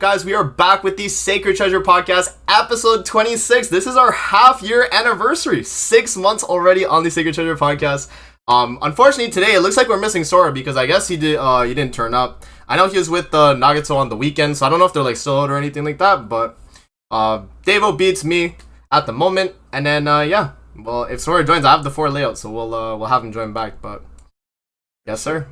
guys? We are back with the Sacred Treasure Podcast, episode 26. This is our half-year anniversary. 6 months already on the Sacred Treasure Podcast. Unfortunately, today it looks like we're missing Sora because I guess he didn't turn up. I know he was with Nagato on the weekend, so I don't know if they're like still out or anything like that. But Davo beats me at the moment, and then yeah. Well, if Sora joins, I have the 4 layout, so we'll have him join back. But yes, sir.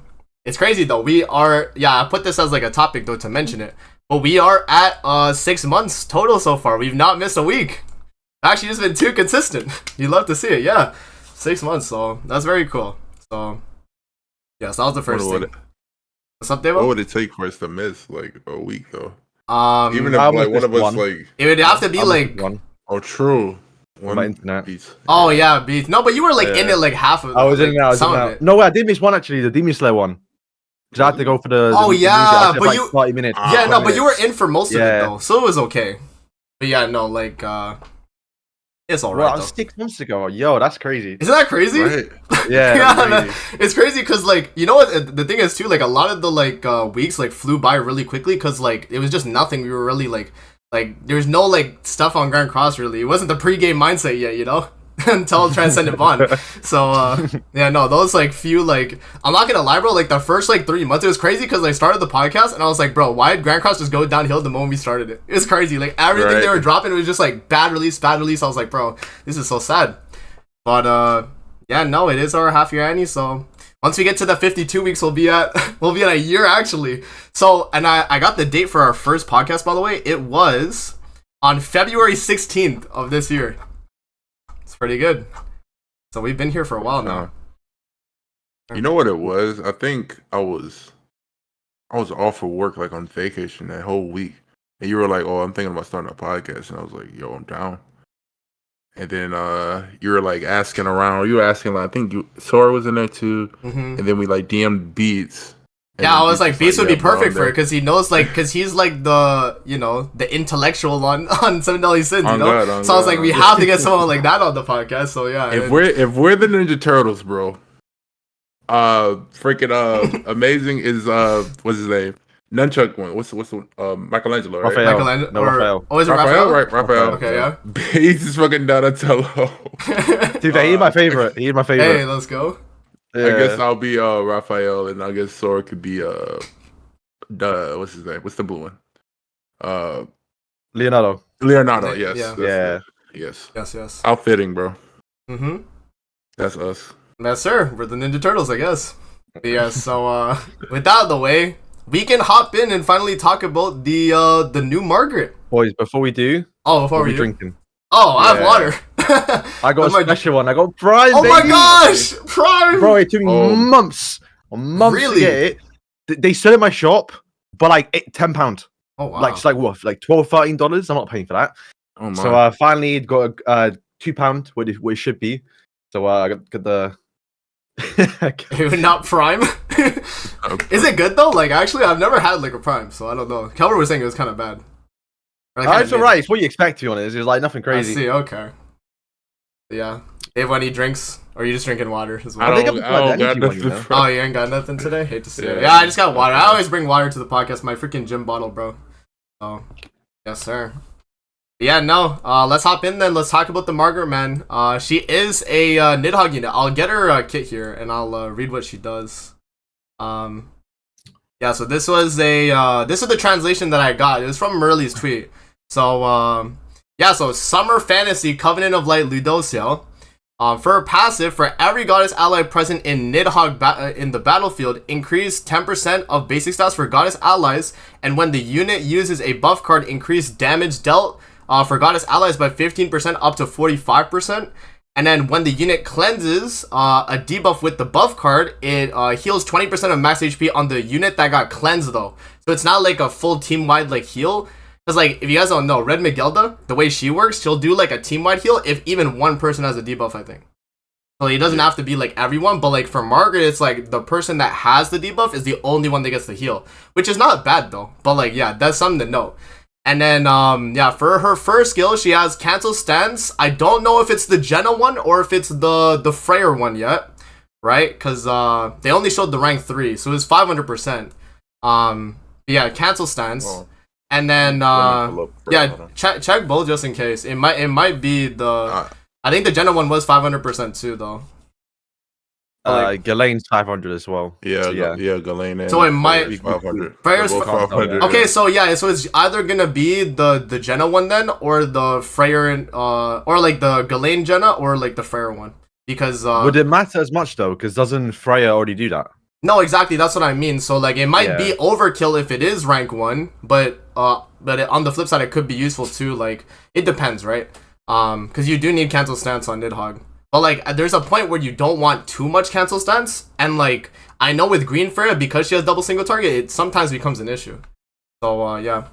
It's crazy though. We are, I put this as like a topic though to mention it. But we are at 6 months total so far. We've not missed a week. Actually, just been too consistent. You love to see it, yeah. 6 months, so that's very cool. So yes, that was the first thing. What's up, Davo? What would it take for us to miss like a week though? Even if like one of us like, it would have to be like one. Oh, true. One my internet. Beats. Oh yeah, beats. No, but you were like in it like half of. I was in there. Some of it. No, I did miss one actually. The Demon Slayer one. Because I had to go for the. Oh yeah, but like you 30 minutes. Yeah, no, but you were in for most of it Yeah. though, so it was okay. But yeah, no, like it's alright. Well, that was 6 months ago. Yo, that's crazy. Isn't that crazy? Right. Yeah, Yeah, it's crazy because like you know what the thing is too, like a lot of the like weeks like flew by really quickly because like it was just nothing. We were really like there's no like stuff on Grand Cross really. It wasn't the pre-game mindset yet, you know. Until Transcendent Bond. So yeah, no, those like few like I'm not gonna lie, bro, like the first like 3 months it was crazy because I started the podcast and I was like, bro, why did Grand Cross just go downhill the moment we started it? It was crazy. Like everything they were dropping was just like bad release. I was like, bro, this is so sad. But yeah, no, it is our half year annie, so once we get to the 52 weeks we'll be at a year actually. So and I got the date for our first podcast, by the way. It was on February 16th of this year. Pretty good. So we've been here for a while now. You know what it was? I think I was off for work like on vacation that whole week. And you were like, "Oh, I'm thinking about starting a podcast." And I was like, "Yo, I'm down." And then you were like asking around. You were asking like, I think Sora was in there too. And then we like DM'd Beats. Yeah, I was like, Beast would be perfect for it because he knows, like, because he's like the, you know, the intellectual on Seven Deadly Sins, you know. So I was like, we have to get someone like that on the podcast. So yeah, if we're the Ninja Turtles, bro, freaking amazing is what's his name? Nunchuck one. What's the Michelangelo, right? Raphael. Oh, is it Raphael? Right, Raphael. Okay, yeah. Beast is fucking Donatello. Dude, he's my favorite. He's my favorite. Hey, let's go. Yeah. I guess I'll be Raphael, and I guess Sora could be what's his name? What's the blue one? Leonardo. Yes. Yeah. Yes. Outfitting, bro. That's us. Yes, sir. We're the Ninja Turtles, I guess. But yeah. So with that out of the way, we can hop in and finally talk about the new Margaret. Boys, before we do, before we drinking. Oh, I have water. I got a special one. I got Prime. Oh baby. my gosh, Prime! Bro, it took me months really? to get it. They sell it in my shop, but like £10. Oh wow! Like it's like what, like $12, $13? I'm not paying for that. Oh my! So I finally got £2, what it should be. So I got the. Not Prime. Is it good though? Like actually, I've never had like a Prime, so I don't know. Kelvin was saying it was kind of bad. It's alright. It's what you expect, to be honest. It's like nothing crazy. I see. Okay. Yeah. If when he drinks, or you just drinking water as well? I don't got nothing. Oh, you ain't got nothing today? Hate to see it. Yeah, I just got water. I always bring water to the podcast. My freaking gym bottle, bro. Oh, yes, sir. Yeah, no. Let's hop in then. Let's talk about the Margaret, man. She is a Nidhogg unit. I'll get her kit here, and I'll read what she does. Yeah, so this was this is the translation that I got. It was from Merly's tweet. So, yeah, so Summer Fantasy Covenant of Light Ludociel. For a passive, for every goddess ally present in Nidhogg in the battlefield, increase 10% of basic stats for goddess allies, and when the unit uses a buff card, increase damage dealt for goddess allies by 15% up to 45%. And then when the unit cleanses a debuff with the buff card, it heals 20% of max HP on the unit that got cleansed though. So it's not like a full team-wide like heal. Because, like, if you guys don't know, Red Miguelda, the way she works, she'll do, like, a team-wide heal if even one person has a debuff, I think. So it doesn't have to be, like, everyone, but, like, for Margaret, it's, like, the person that has the debuff is the only one that gets the heal. Which is not bad, though. But, like, yeah, that's something to know. And then, yeah, for her first skill, she has Cancel Stance. I don't know if it's the Jenna one or if it's the Freyr one yet. Right? Because they only showed the rank 3, so it was 500%. Yeah, Cancel Stance. Oh. And then check both just in case. It might be the. I think the Jenna one was 500% too though. Ghislaine's 500 as well. Yeah, Ghislaine. So it might be 500. Freya's 500. Okay, so it's either gonna be the Jenna one then, or the Freya or like the Ghislaine Jenna, or like the Freya one. Because would it matter as much though? Because doesn't Freya already do that? No, exactly. That's what I mean. So like it might be overkill if it is rank 1, but on the flip side, it could be useful too. Like it depends, right? Because you do need cancel stance on Nidhogg. But like, there's a point where you don't want too much cancel stance, and like, I know with Green Freya, because she has double single target, it sometimes becomes an issue. So yeah.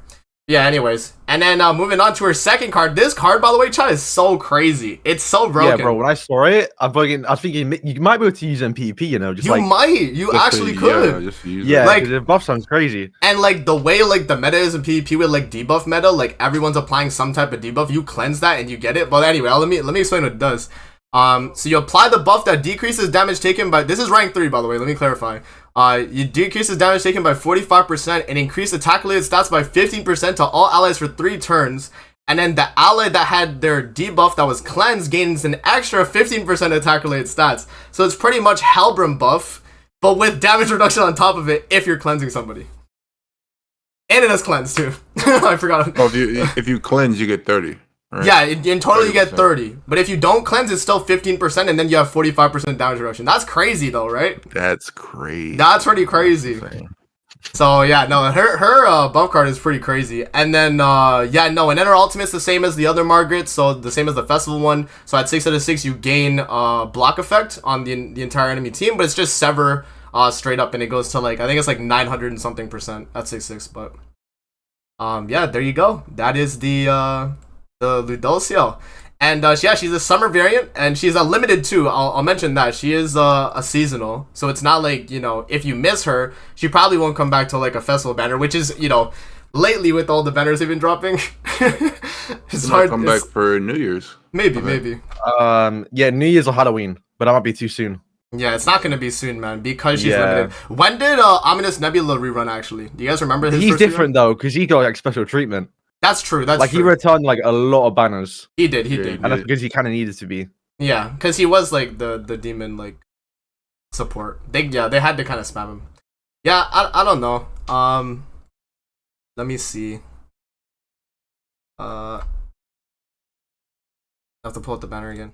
Anyways, and then moving on to her second card. This card, by the way, chat, is so crazy. It's so broken. Yeah, bro. When I saw it, I was thinking you might be able to use PvP. You know, you actually could. Like the buff sounds crazy. And like the way like the meta is in PvP with like debuff meta, like everyone's applying some type of debuff. You cleanse that and you get it. But anyway, let me explain what it does. So you apply the buff that decreases damage taken by, this is rank 3 by the way, let me clarify. You decrease the damage taken by 45% and increase attack related stats by 15% to all allies for 3 turns. And then the ally that had their debuff that was cleansed gains an extra 15% attack related stats. So it's pretty much Hellbrim buff, but with damage reduction on top of it if you're cleansing somebody. And it has cleanse too. I forgot. Oh, if you cleanse, you get 30. Right. Yeah, in total you get 30. But if you don't cleanse, it's still 15%, and then you have 45% damage reduction. That's crazy, though, right? That's crazy. That's pretty crazy. So, yeah, no, her buff card is pretty crazy. And then, and then her ultimate's the same as the other Margaret, so the same as the festival one. So at 6 out of 6, you gain block effect on the entire enemy team, but it's just Sever straight up, and it goes to, like, I think it's like 900 and something % at 6/6, but, yeah, there you go. That is the Ludosio. And she's a summer variant, and she's a limited too. I'll mention that she is a seasonal, so it's not like, you know, if you miss her, she probably won't come back to like a festival banner, which is, you know, lately with all the banners they've been dropping, it's hard. Come back for New Year's. Maybe. Yeah, New Year's or Halloween, but that might be too soon. Yeah, it's not gonna be soon, man, because she's limited. When did Ominous Nebula rerun actually? Do you guys remember his? He's different though, because he got like special treatment. That's true. That's like true. He returned like a lot of banners. He did, and that's because he kind of needed to be. Yeah, because he was like the demon like support. They had to kind of spam him. Yeah, I don't know. Let me see. I have to pull up the banner again.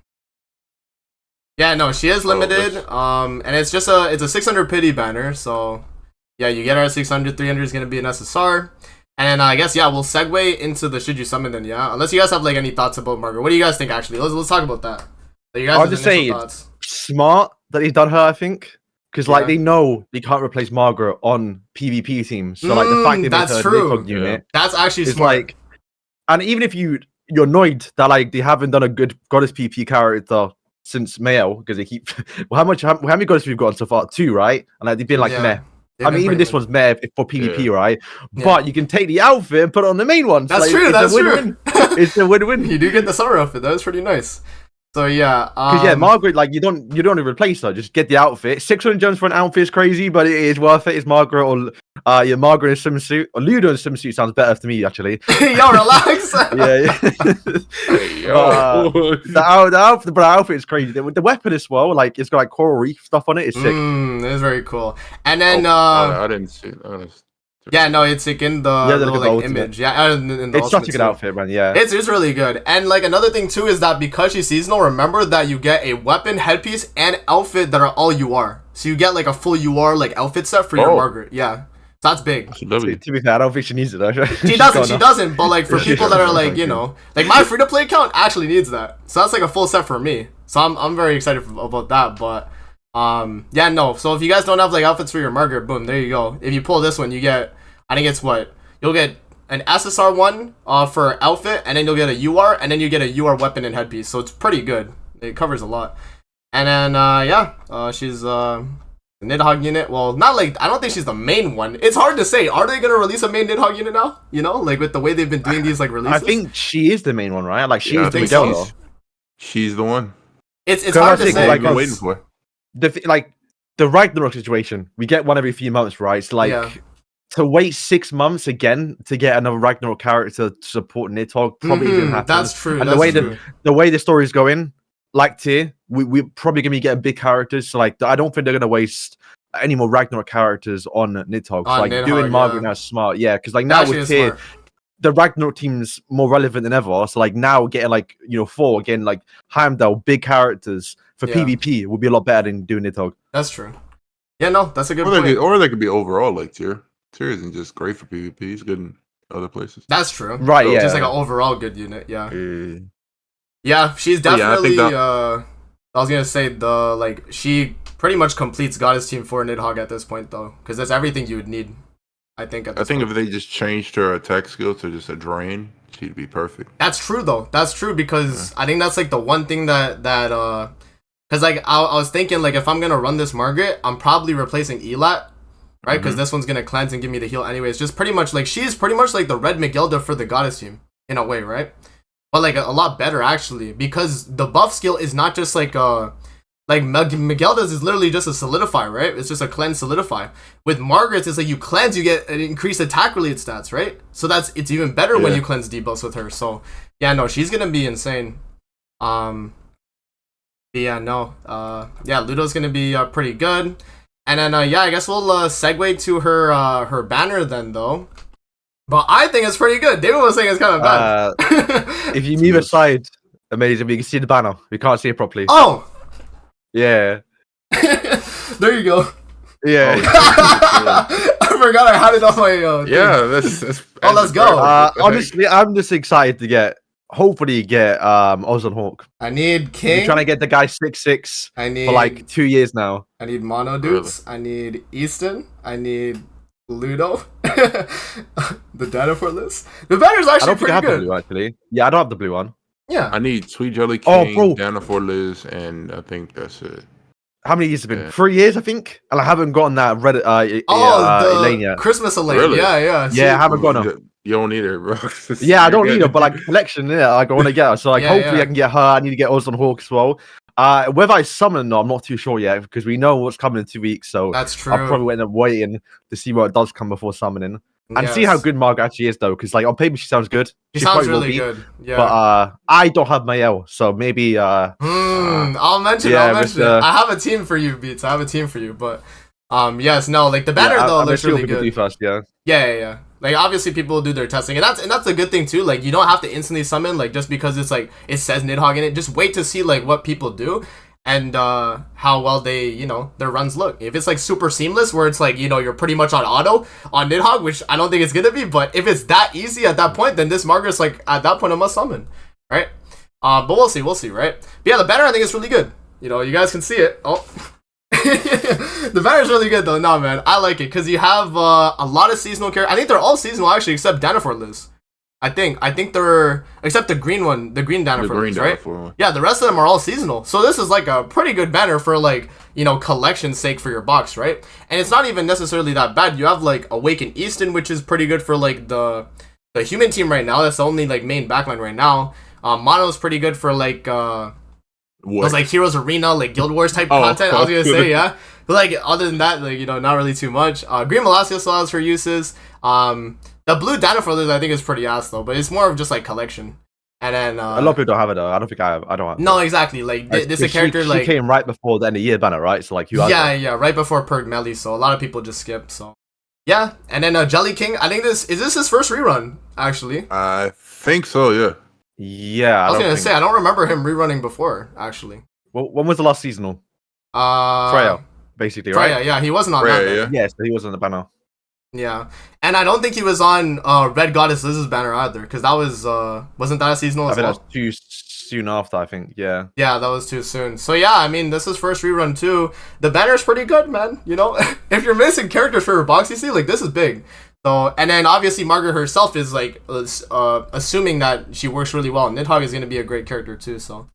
Yeah, no, she is limited. And it's just it's a 600 pity banner. So yeah, you get her at 600. 300 is gonna be an SSR. And I guess, we'll segue into the should you summon then, unless you guys have like any thoughts about Margaret. What do you guys think actually? Let's talk about that. You guys I'll just say it's smart that he's done her, I think, because like they know they can't replace Margaret on PvP teams. So like the fact they made her Nidhogg unit, that's actually smart. Like, and even if you're annoyed that like they haven't done a good goddess PvP character since Mael, because they keep how many goddesses we've gotten so far? 2, right? And like they've been like meh. I mean, even this one's meh for PvP, right? Yeah. But you can take the outfit and put it on the main one. That's like, true. That's true. It's a win-win. You do get the summer outfit. That was pretty nice. So yeah, because Margaret, like you don't want to replace her. Just get the outfit. 600 gems for an outfit is crazy, but it is worth it. It's Margaret or Margaret in swimsuit or Ludo in swimsuit sounds better to me actually. Yo, relax. The outfit is crazy. The weapon as well, like it's got like coral reef stuff on it. It's sick. It is very cool. And then I didn't see it. Yeah, no, it's like in the little, like, image. Yeah, in the it's such a good outfit, man. Yeah, it's really good. And like another thing too is that because she's seasonal, remember that you get a weapon, headpiece, and outfit that are all UR. So you get like a full UR like outfit set for your Margaret. Yeah, so that's big. To be fair, I don't think she needs it. She doesn't. But like for people that are like, you know, like my free to play account actually needs that. So that's like a full set for me. So I'm very excited about that. But yeah, no. So if you guys don't have like outfits for your Margaret, boom, there you go. If you pull this one, you get, I think it's you'll get an SSR one for outfit, and then you'll get a UR, and then you get a UR weapon and headpiece. So it's pretty good. It covers a lot. And then she's the Nidhogg unit. Well, not like, I don't think she's the main one. It's hard to say. Are they gonna release a main Nidhogg unit now? You know, like with the way they've been doing these like releases. I think she is the main one, right? Like she is the Miguel. She's the one. It's hard to say. Like, I'm waiting for the Ragnarok situation. We get one every few months, right? So like to wait 6 months again to get another Ragnarok character to support Nidhogg probably didn't happen. That's true. And that's the way the story's going, like tier, we're probably gonna be getting big characters. So like, I don't think they're gonna waste any more Ragnarok characters on Nidhogg. So, like Nidhogg, doing Margaret now is smart, yeah, because like now Actually, with it's tier, smart. the Ragnarok team's more relevant than ever. So like now getting like 4 again, like Heimdall, big characters for PvP would be a lot better than doing Nidhogg. That's true. Yeah, no, that's a good Or point. they could be overall like tier. Tier isn't just great for PvP; it's good in other places. That's true. Right? Yeah, just like an overall good unit. Yeah. Yeah. Yeah, she's definitely. I think I was gonna say she pretty much completes Goddess team for Nidhogg at this point though, because that's everything you would need. I think. I think if they just changed her attack skill to just a drain, she'd be perfect. That's true though. That's true because I think that's like the one thing that because like I was thinking like if I'm gonna run this Margaret, I'm probably replacing Elat, right? Because this one's gonna cleanse and give me the heal anyways. Just pretty much like she's pretty much like the red Megilda for the Goddess team in a way, right? But like a lot better actually because the buff skill is not just like Megilda's is literally just a solidify, right? It's just a cleanse solidify. With Margaret's, it's like you cleanse, you get an increased attack related stats, right? So it's even better when you cleanse debuffs with her. So yeah, no, she's gonna be insane. Ludo's gonna be pretty good. And then I guess we'll segue to her banner then though. But I think it's pretty good. David was saying it's kind of bad. If you move aside, amazing, we can see the banner. We can't see it properly. Oh! Yeah. There you go. Yeah. I forgot I had it on my that's let's go. Honestly, I'm just excited to hopefully get Oz and Hawk. I need King. I'm trying to get the guy 6-6 for like 2 years now. I need Mono Dudes. I need Easton. I need Ludo. The data for this. The banner's actually pretty good. The blue, actually. Yeah, I don't have the blue one. Yeah. I need Sweet Jelly King, Dana for Liz, and I think that's it. How many years has it been? 3 years, I think. And I haven't gotten that Reddit Elaine yet. Christmas Elaine. Really? Yeah. Yeah, I haven't gotten her. You don't need her, bro. Yeah, I don't need her, but like collection, like I want to get her. So like hopefully I can get her. I need to get Oz and Hawk as well. Whether I summon or I'm not too sure yet because we know what's coming in 2 weeks. So that's true. I'll probably end up waiting to see what does come before summoning. And see how good Margaret actually is, though, because like on paper she sounds good. She sounds really good. Yeah. But I don't have Mael, so maybe. I'll mention. I have a team for you, Beats. I have a team for you, but like the banner though looks really good. First, yeah. Like obviously people do their testing, and that's a good thing too. Like you don't have to instantly summon like just because it's like it says Nidhogg in it. Just wait to see like what people do. And how well they, their runs look. If it's like super seamless, where it's like, you're pretty much on auto on Nidhogg, which I don't think it's gonna be, but if it's that easy at that point, then this Margaret's like at that point a must summon, right? But we'll see, right? But yeah, the banner I think is really good. You guys can see it. Oh, the banner's really good though. No man, I like it because you have a lot of seasonal characters. I think they're all seasonal actually, except Danafor Liz. I think they're except the green one, the green Danafor, right? Yeah, the rest of them are all seasonal. So this is like a pretty good banner for like, collection's sake for your box, right? And it's not even necessarily that bad. You have like Awaken Easton, which is pretty good for like the human team right now. That's the only like main backline right now. Mono's pretty good for like those like Heroes Arena, like Guild Wars type content. I was gonna say, yeah. But like other than that, like not really too much. Green Malacia still has her uses. The blue Danafor Liz I think is pretty ass though, but it's more of just like collection. And then a lot of people don't have it though. I don't think I have. I don't have. No, exactly. Like this is a character she like came right before the end of the year banner, right? So like you. Yeah, right before Perk Melee. So a lot of people just skip. So yeah, and then Jelly King. I think this is his first rerun actually. I think so. Yeah. Yeah. I was gonna say I don't remember him rerunning before actually. Well, when was the last seasonal? Freya, basically, right? Freya, yeah, he wasn't on that. Yeah. Yes, he was on the banner. Yeah, and I don't think he was on Red Goddess Liz's banner either, because that was wasn't that a seasonal as well? I think that was too soon after. I think, yeah. Yeah, that was too soon. So yeah, I mean, this is first rerun too. The banner's pretty good, man. If you're missing characters for your box, you see, like this is big. So and then obviously Margaret herself is like assuming that she works really well. Nidhogg is gonna be a great character too. So.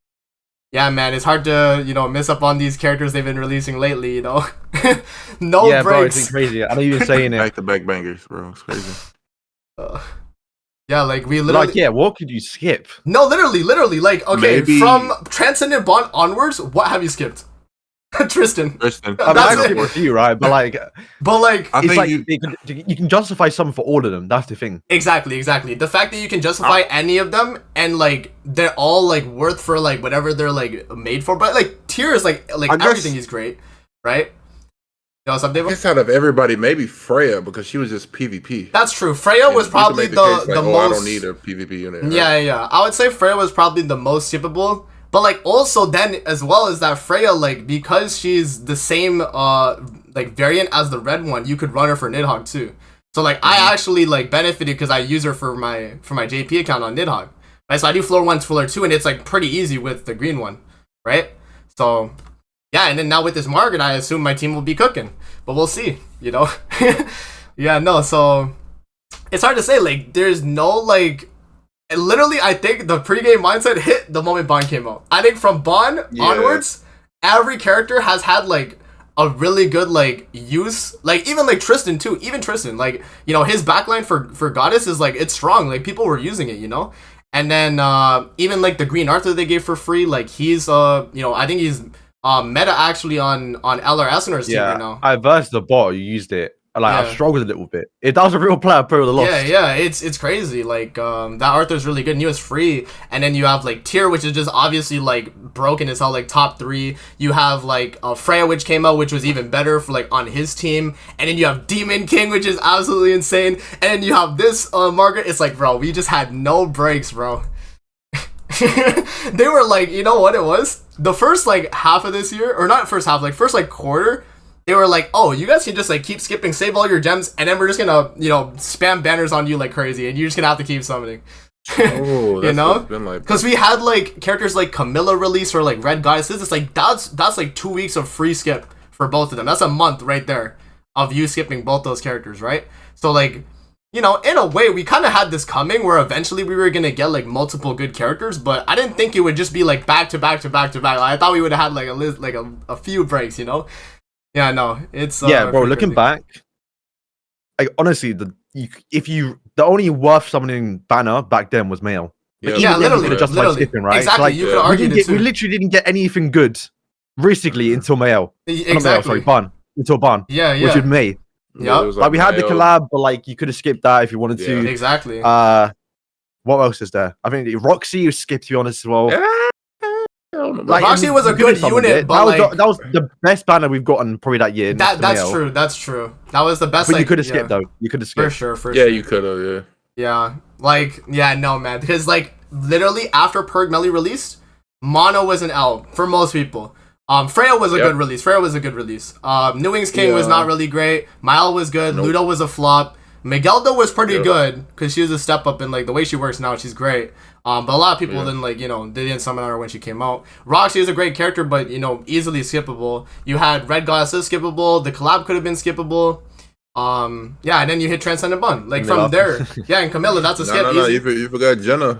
Yeah, man, it's hard to, miss up on these characters they've been releasing lately, No yeah, breaks. Bro, it's been crazy. I know you've been saying it. Back-to-back bangers, bro. It's crazy. Yeah, like, we literally... Like, yeah, what could you skip? No, literally. Like, okay, Maybe... from Transcendent Bond onwards, what have you skipped? Tristan. Tristan. I'm That's actually it. with you, right? But like, I it's think like you, you can justify some for all of them. That's the thing. Exactly. The fact that you can justify any of them and like they're all like worth for like whatever they're like made for, but like Tears like everything is great, right? You know something? I guess out of everybody, maybe Freya because she was just PvP. That's true. Freya was probably the case, like, most. I don't need a PvP unit. Right? Yeah. I would say Freya was probably the most skippable. But like also then as well as that Freya like because she's the same like variant as the red one, you could run her for Nidhogg too. So like I actually like benefited because I use her for my JP account on Nidhogg. Right? So I do floor 1, floor 2, and it's like pretty easy with the green one, right? So yeah, and then now with this Margaret, I assume my team will be cooking, but we'll see. You know, yeah, no. So it's hard to say. Like there's no like. Literally, I think the pregame mindset hit the moment Bond came out. I think from Bond onwards, every character has had like a really good like use. Like even like Tristan too. Even Tristan, like you know his backline for Goddess is like it's strong. Like people were using it, you know. And then even like the Green Arthur they gave for free. Like he's you know I think he's meta actually on LRS on our team right now. I versed the bot. You used it. Like I struggled a little bit. If that was a real player, probably would have lost. Yeah, it's crazy. Like that Arthur's really good and he was free. And then you have like Tyr, which is just obviously like broken as hell, like top 3. You have like Freya, which came out, which was even better for like on his team. And then you have Demon King, which is absolutely insane. And then you have this Margaret. It's like, bro, we just had no breaks, bro. They were like, you know what it was? The first like half of this year, or not first half, like first like quarter. They were like, oh, you guys can just like keep skipping, save all your gems, and then we're just gonna, you know, spam banners on you like crazy, and you're just gonna have to keep summoning. Oh, you know, because like, we had like characters like Camilla release or like Red Goddesses. It's like that's like 2 weeks of free skip for both of them. That's a month right there of you skipping both those characters, right? So like, you know, in a way, we kind of had this coming where eventually we were gonna get like multiple good characters, but I didn't think it would just be like back to back to back to back. I thought we would have had like a few breaks, you know. Yeah, no, it's bro. Looking back, like honestly, the only worth summoning banner back then was Mail. Yeah, literally, skipping, right? Exactly. So, like, you could argue we literally didn't get anything good, realistically, until Mail. Exactly. Ban until Ban. Yeah. Which was May. Yeah, like we had the collab, but like you could have skipped that if you wanted to. Exactly. What else is there? I think Roxy was skipped, to be honest, as well. Like, Roxy was a good unit, but that was the best banner we've gotten probably that year. That's true. That's true. That was the best. But you could have skipped though. You could have skipped for sure. For sure. Yeah, you could have. Yeah. Yeah. Like no man, because like literally after Perg Melly released, Mono was an L for most people. Freya was a good release. New Wings King was not really great. Mile was good. Nope. Ludo was a flop. Migueldo was pretty good because she was a step up and like the way she works now, she's great. But a lot of people didn't like, you know, they didn't summon her when she came out. Roxy is a great character, but you know, easily skippable. You had Red Goddesses skippable. The collab could have been skippable. And then you hit Transcendent Bun. Like Camilla. From there. Yeah, and Camilla, that's a skip. No, you forgot Jenna.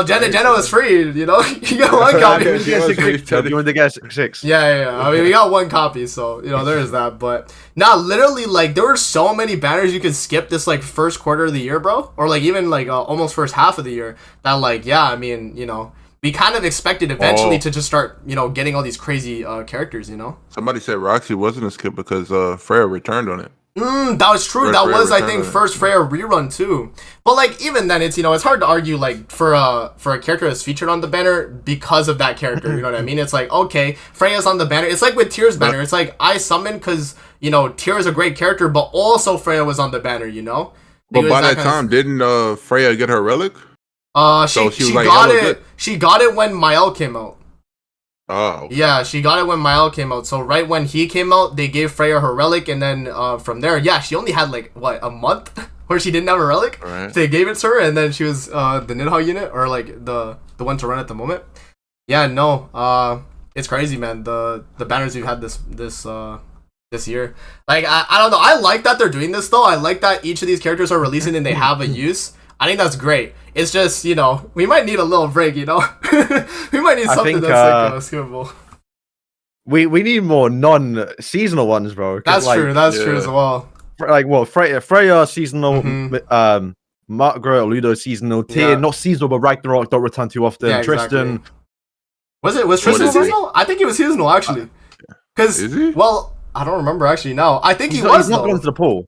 Jenna was free, you know? You got one copy. You want to get 6. Yeah. I mean, we got one copy, so, you know, there is that. But, literally, like, there were so many banners you could skip this, like, first quarter of the year, bro. Or, like, even, like, almost first half of the year. That, like, I mean, you know, we kind of expected eventually to just start, you know, getting all these crazy characters, you know? Somebody said Roxy wasn't a skip because Freya returned on it. That was true. That was, I think, first Freya rerun too. But like even then, it's, you know, it's hard to argue like for a character that's featured on the banner because of that character. You know what I mean? It's like, okay, Freya's on the banner. It's like with Tyr's banner. It's like I summoned because, you know, Tyr is a great character, but also Freya was on the banner. You know. But by that time, didn't Freya get her relic? She got it. She got it when Mael came out. Oh. Yeah, she got it when Mael came out. So right when he came out, they gave Freya her relic, and then from there, she only had like a month where she didn't have a relic. Right. So they gave it to her, and then she was the Nidhogg unit, or like the one to run at the moment. Yeah, no, it's crazy, man. The banners we've had this year. Like I don't know. I like that they're doing this though. I like that each of these characters are releasing and they have a use. I think that's great. It's just, you know, we might need a little break, you know? We might need something that's skippable. We need more non-seasonal ones, bro. That's true. That's true as well. Like, what? Freya seasonal, Margaret, Ludo seasonal, Tyr not seasonal, but Ragnarok don't return too often. Yeah, Tristan. Exactly. Was Tristan seasonal? I think he was seasonal, actually. Because, Is he? well, I don't remember actually now. I think he was, He's not going to the pool.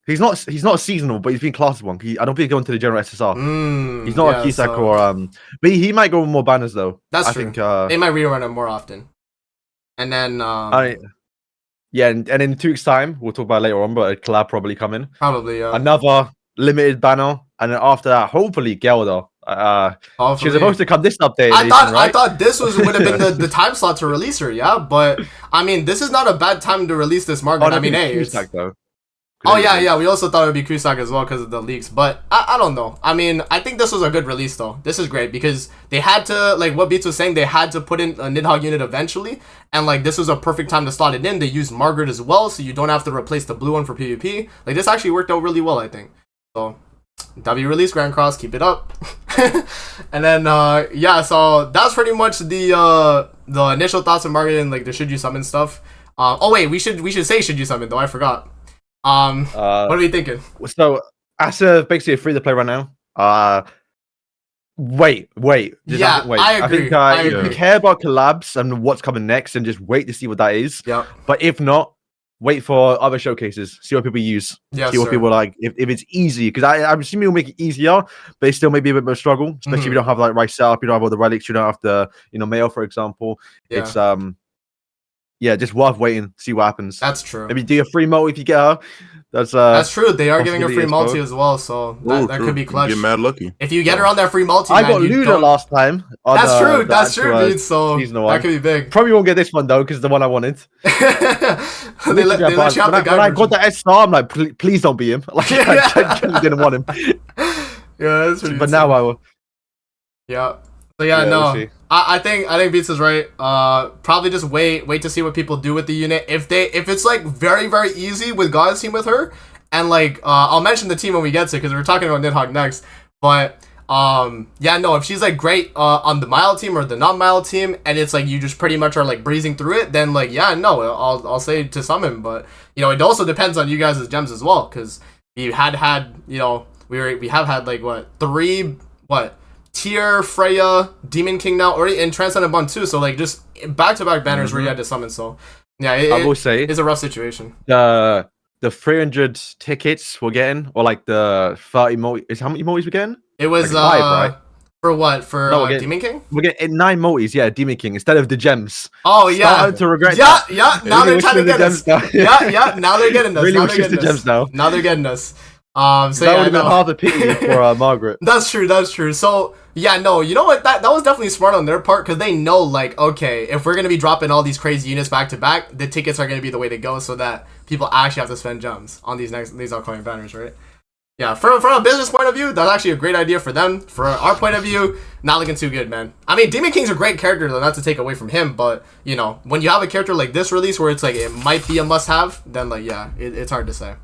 He's not a seasonal, but he's been classed as one. I don't think he's going to the general SSR. He's not a Cusack or but he might go with more banners though. That's true. Think, they might rerun him more often. And then yeah, and in 2 weeks' time, we'll talk about it later on, but a collab probably coming. Probably, yeah. Another limited banner, and then after that, hopefully Gelda. She was supposed to come this update. I thought this would have been the time slot to release her, yeah. But I mean, this is not a bad time to release this Margaret. I mean, hey, Cusack, though. Oh yeah. We also thought it would be Cusack as well because of the leaks, but I don't know. I mean, I think this was a good release though. This is great because they had to, like what Beats was saying, they had to put in a Nidhogg unit eventually, and like this was a perfect time to slot it in. They used Margaret as well, so you don't have to replace the blue one for PvP. Like this actually worked out really well, I think. So W release Grand Cross, keep it up. And then yeah, so that's pretty much the initial thoughts of Margaret and like the should you summon stuff. Oh wait, we should say should you summon though. I forgot. What are we thinking? So as basically a free to play right now. Wait. Yeah, wait. I agree. If you care about collabs and what's coming next, and just wait to see what that is. Yeah. But if not, wait for other showcases. See what people use. Yes, see what people like. If it's easy, because I'm assuming it'll make it easier, but it still may be a bit of a struggle, especially if you don't have like right setup, you don't have all the relics, you don't have the mail, for example. Yeah. It's just worth waiting, see what happens. That's true. Maybe do a free multi if you get her. That's true. They are giving her free multi as well, so that could be clutch. Get mad lucky. If you get her on that free multi, I got Luda last time. That's true. That's true, dude. So that could be big. Probably won't get this one though, because the one I wanted. they let you have the guy. When I got the SR, I'm like, please don't be him. Like I genuinely didn't want him. Yeah, that's pretty. But now I will. Yeah. So yeah, no. We'll I think Beats is right. Probably just wait to see what people do with the unit. If it's like very, very easy with God's team with her, and like I'll mention the team when we get to it because we're talking about Nidhogg next. But yeah, no, if she's like great on the mild team or the non-mild team, and it's like you just pretty much are like breezing through it, then like yeah, no, I'll say to summon. But you know, it also depends on you guys' gems as well, because we have had like three Tier, Freya, Demon King now, already in Transcendent Bond 2, so like just back-to-back banners where you had to summon, so yeah, I will say it's a rough situation. The 300 tickets we're getting, or like the 30 multis, how many multis we're getting? It was like 5, right? For what? For Demon King? We're getting 9 multis, yeah, Demon King, instead of the gems. Oh yeah. Starting to regret yeah, now they're trying to get us. Yeah, now they're getting us. Really wish the gems now. Now they're getting us. So that would have been half a pity for Margaret. That's true. So yeah, no, you know what? That was definitely smart on their part, because they know like, okay, if we're gonna be dropping all these crazy units back to back, the tickets are gonna be the way to go, so that people actually have to spend gems on these upcoming banners, right? Yeah, from a business point of view, that's actually a great idea for them. For our point of view, not looking too good, man. I mean, Demon King's a great character, though, not to take away from him, but you know, when you have a character like this release where it's like it might be a must-have, then like yeah, it's hard to say.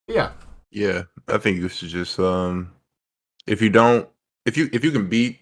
Yeah. Yeah, I think you should just if you can beat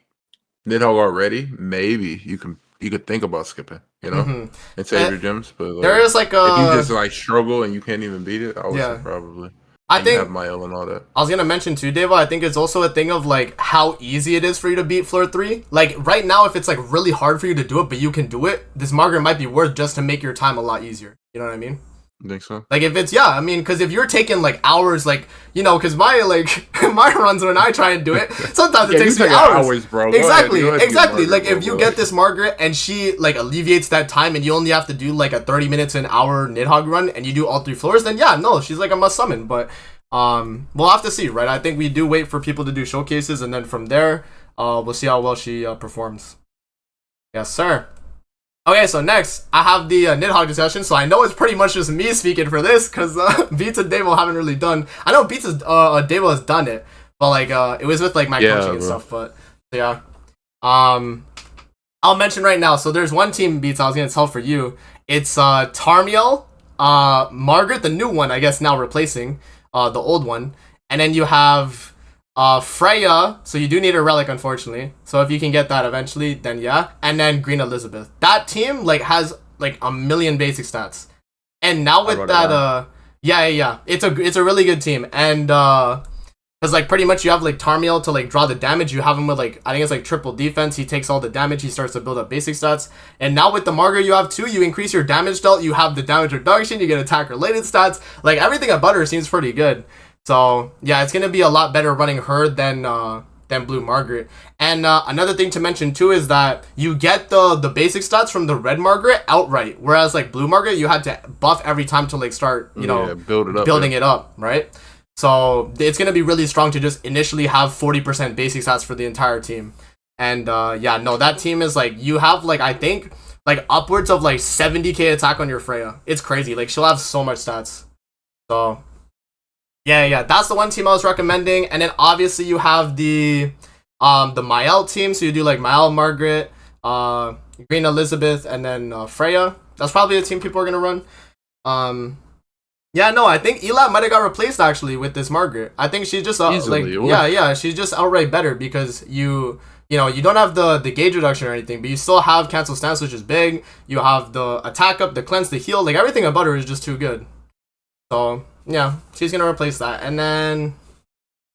Nidhogg already, maybe you could think about skipping, you know, and save your gems. But like, there is like if you just like struggle and you can't even beat it, I would say probably. I think have Mael and all that. I was gonna mention too, Deva. I think it's also a thing of like how easy it is for you to beat Floor 3. Like right now, if it's like really hard for you to do it, but you can do it, this Margaret might be worth just to make your time a lot easier. You know what I mean? I think so. Like if it's I mean, because if you're taking like hours, like you know, because my runs when I try and do it, sometimes it takes me hours, bro. Exactly. Like if you get this Margaret and she like alleviates that time, and you only have to do like a 30 minutes to an hour Nidhogg run, and you do all 3 floors, then yeah, no, she's like a must summon. But we'll have to see, right? I think we do wait for people to do showcases, and then from there, we'll see how well she performs. Yes, sir. Okay, so next, I have the Nidhogg discussion, so I know it's pretty much just me speaking for this, because Beats and Davo haven't really done... I know Beats Davo has done it, but like, it was with like my coaching and stuff, but yeah. I'll mention right now, so there's one team, Beats, I was going to tell for you. It's Tarmiel, Margaret, the new one, I guess now replacing the old one, and then you have... Freya, so you do need a relic, unfortunately. So if you can get that eventually, then yeah. And then Green Elizabeth. That team like has like a million basic stats. And now with that, yeah. It's a really good team. And Because, like, pretty much you have, like, Tarmiel to, like, draw the damage. You have him with, like, I think it's, like, triple defense. He takes all the damage. He starts to build up basic stats. And now with the Margaret you have too, you increase your damage dealt. You have the damage reduction. You get attack-related stats. Like, everything at Butter seems pretty good. So, yeah, it's going to be a lot better running her than Blue Margaret. And another thing to mention, too, is that you get the basic stats from the Red Margaret outright. Whereas, like, Blue Margaret, you had to buff every time to, like, start, you know, building it up, right? So it's going to be really strong to just initially have 40% basic stats for the entire team. And yeah, no, that team is like, you have like, I think like upwards of like 70k attack on your Freya. It's crazy. Like she'll have so much stats. So yeah, that's the one team I was recommending. And then obviously you have the Mael team. So you do like Mael, Margaret, Green Elizabeth, and then Freya. That's probably the team people are going to run. Yeah, no, I think Elat might have got replaced actually with this Margaret. I think she's just she's just outright better because you don't have the gauge reduction or anything, but you still have cancel stance, which is big. You have the attack up, the cleanse, the heal, like everything about her is just too good. So yeah, she's gonna replace that, and then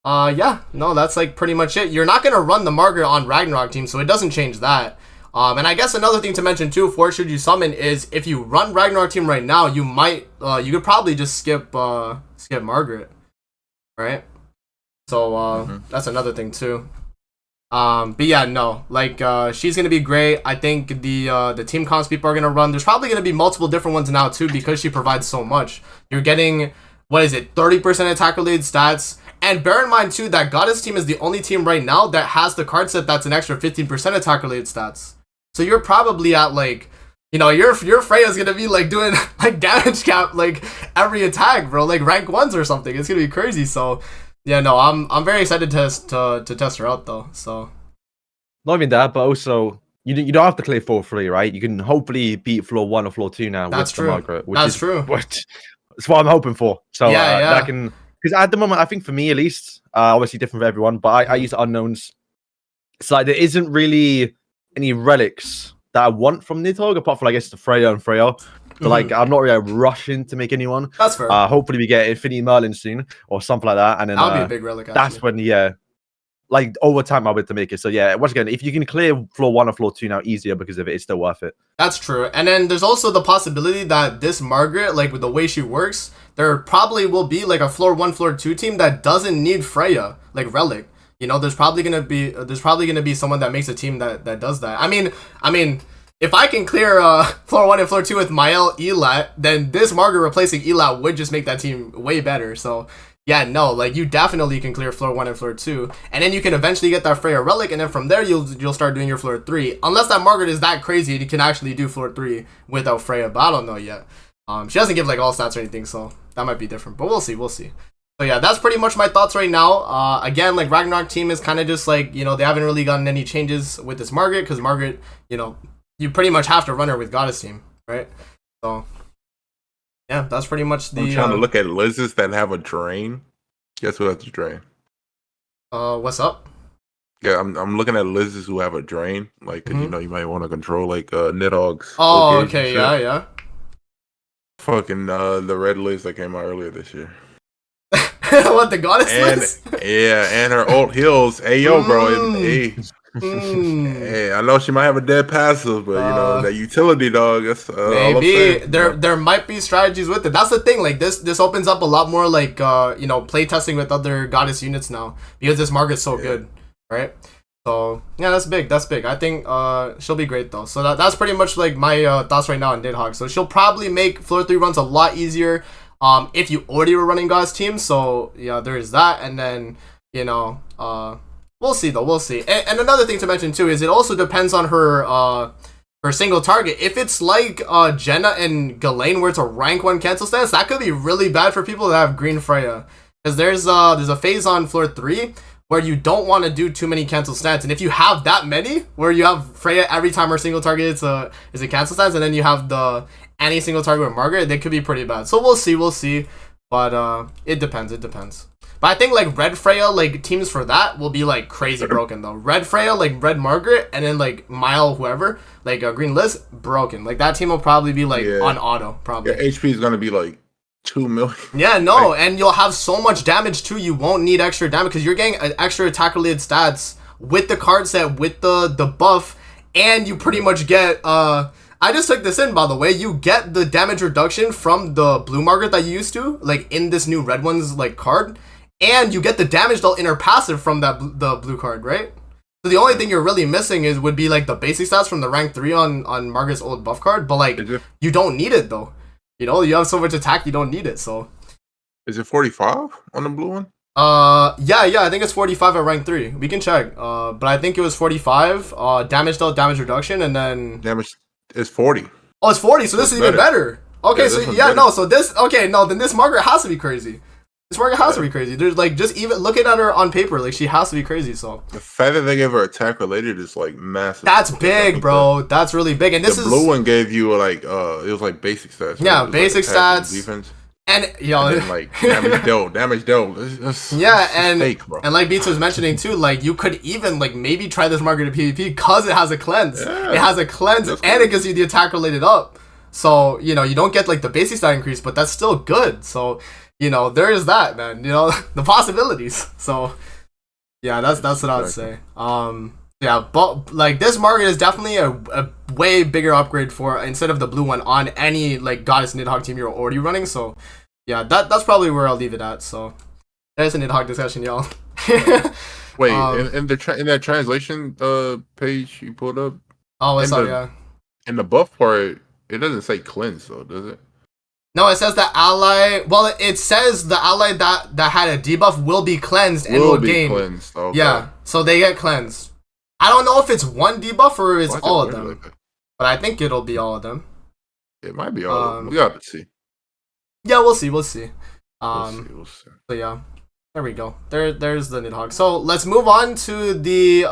yeah, no, that's like pretty much it. You're not gonna run the Margaret on Ragnarok team, so it doesn't change that. And I guess another thing to mention too, for should you summon, is if you run Ragnarok team right now, you might, you could probably just skip Margaret, right? So that's another thing too. But yeah, no, like she's gonna be great. I think the team comps people are gonna run. There's probably gonna be multiple different ones now too because she provides so much. You're getting 30% attack related stats. And bear in mind too that Goddess team is the only team right now that has the card set that's an extra 15% attack related stats. So you're probably at like, your Freya's gonna be like doing like damage cap like every attack, bro, like rank 1s or something. It's gonna be crazy. So yeah, no, I'm very excited to test her out though. So not even that, but also you don't have to clear floor 3, right? You can hopefully beat floor 1 or floor 2 now. That's with true. The Margaret, That's true. That's what I'm hoping for. So yeah. That can, because at the moment, I think for me at least, obviously different for everyone, but I use unknowns. It's like there isn't really any relics that I want from Nidhogg apart from, I guess, the Freya and Freya. So like I'm not really rushing to make anyone. That's fair. Hopefully we get Infinity Merlin soon or something like that, and then that'll be a big relic. Actually. That's when like over time I'll be able to make it. So yeah, once again, if you can clear floor 1 or floor 2 now easier because of it, it's still worth it. That's true. And then there's also the possibility that this Margaret, like with the way she works, there probably will be like a floor 1, floor 2 team that doesn't need Freya, like relic. There's probably gonna be someone that makes a team that does that. I mean, if I can clear floor 1 and floor 2 with Mael Elat, then this Margaret replacing Elat would just make that team way better. So yeah, no, like you definitely can clear floor 1 and floor 2, and then you can eventually get that Freya relic, and then from there you'll start doing your floor 3. Unless that Margaret is that crazy, you can actually do floor 3 without Freya, but I don't know yet. She doesn't give like all stats or anything, so that might be different, but we'll see. So yeah, that's pretty much my thoughts right now. Again, like Ragnarok team is kind of just like, they haven't really gotten any changes with this Margaret, because Margaret, you pretty much have to run her with Goddess team, right? So yeah, that's pretty much the... I'm trying to look at Liz's that have a drain. Guess who has a drain? What's up? Yeah, I'm looking at Liz's who have a drain. Like, 'cause, you might want to control like Nidhogg's. Oh, okay, yeah. Fucking the red Liz that came out earlier this year. What, the Goddess Liz? Yeah, and her ult heals. Hey, yo, bro. Hey, I know she might have a dead passive, but that utility dog. That's maybe there might be strategies with it. That's the thing. Like this opens up a lot more like play testing with other Goddess units now because this Margaret's so good, right? So yeah, that's big. I think she'll be great though. So that's pretty much like my thoughts right now on Nidhogg. So she'll probably make floor 3 runs a lot easier if you already were running Goddess team. So yeah, there is that, and then we'll see though. We'll see. And another thing to mention too is it also depends on her single target. If it's like Jenna and Ghislaine where it's a rank 1 cancel stance, that could be really bad for people that have green Freya. Because there's a phase on floor 3 where you don't want to do too many cancel stance. And if you have that many, where you have Freya every time her single target is a cancel stance, and then you have any single target with Margaret, they could be pretty bad. So we'll see. But it depends. But I think like Red Freya, like teams for that will be like crazy broken though. Red Freya, like Red Margaret, and then like Mael whoever, like Green Liz, broken. Like that team will probably be like on auto, probably. Yeah, HP is gonna be like 2 million. Yeah, no, and you'll have so much damage too. You won't need extra damage because you're getting extra attack related stats with the card set, with the buff, and you pretty much get I just took this in, by the way. You get the damage reduction from the blue Margaret that you used to, like in this new red one's like card, and you get the damage dealt in her passive from the blue card, right? So the only thing you're really missing would be like the basic stats from the rank 3 on Margaret's old buff card, but like you don't need it though. You know, you have so much attack, you don't need it. So is it 45 on the blue one? Yeah, I think it's 45 at rank 3. We can check. But I think it was 45. Damage dealt, damage reduction, and then damage is 40. Oh, it's 40. So this is even better. Okay, yeah, so yeah, no, so this then this Margaret has to be crazy. This Margaret has to be crazy. There's like just even looking at her on paper, like she has to be crazy. So the fact that they gave her attack related is like massive. That's big, bro. That's really big. And this the blue one gave you like it was like basic stats. Yeah, right? basic like stats. Defense. And yo, and then, like damage dealt. Yeah, and fake, bro. And like Beats was mentioning too, like you could even like maybe try this Margaret in PvP because it has a cleanse. Yeah, it has a cleanse and it gives you the attack related up. So you know you don't get like the basic stat increase, but that's still good. So you know there is that, man. You know the possibilities. So yeah, that's what I would say. Yeah, but like this Margaret is definitely a way bigger upgrade for instead of the blue one on any like Goddess Nidhogg team you're already running. So yeah, that's probably where I'll leave it at. So there's a Nidhogg discussion, y'all. Wait, in that translation page you pulled up. Oh, what's up? Yeah. In the buff part, it doesn't say cleanse though, does it? No, it says the ally. Well, it says the ally that had a debuff will be cleansed and will gain. Cleansed. Okay. Yeah, so they get cleansed. I don't know if it's one debuff or it's all of them, but I think it'll be all of them. It might be all of them. We got to see. Yeah, we'll see. We'll see. So yeah, there we go. There's the Nidhogg. So let's move on to the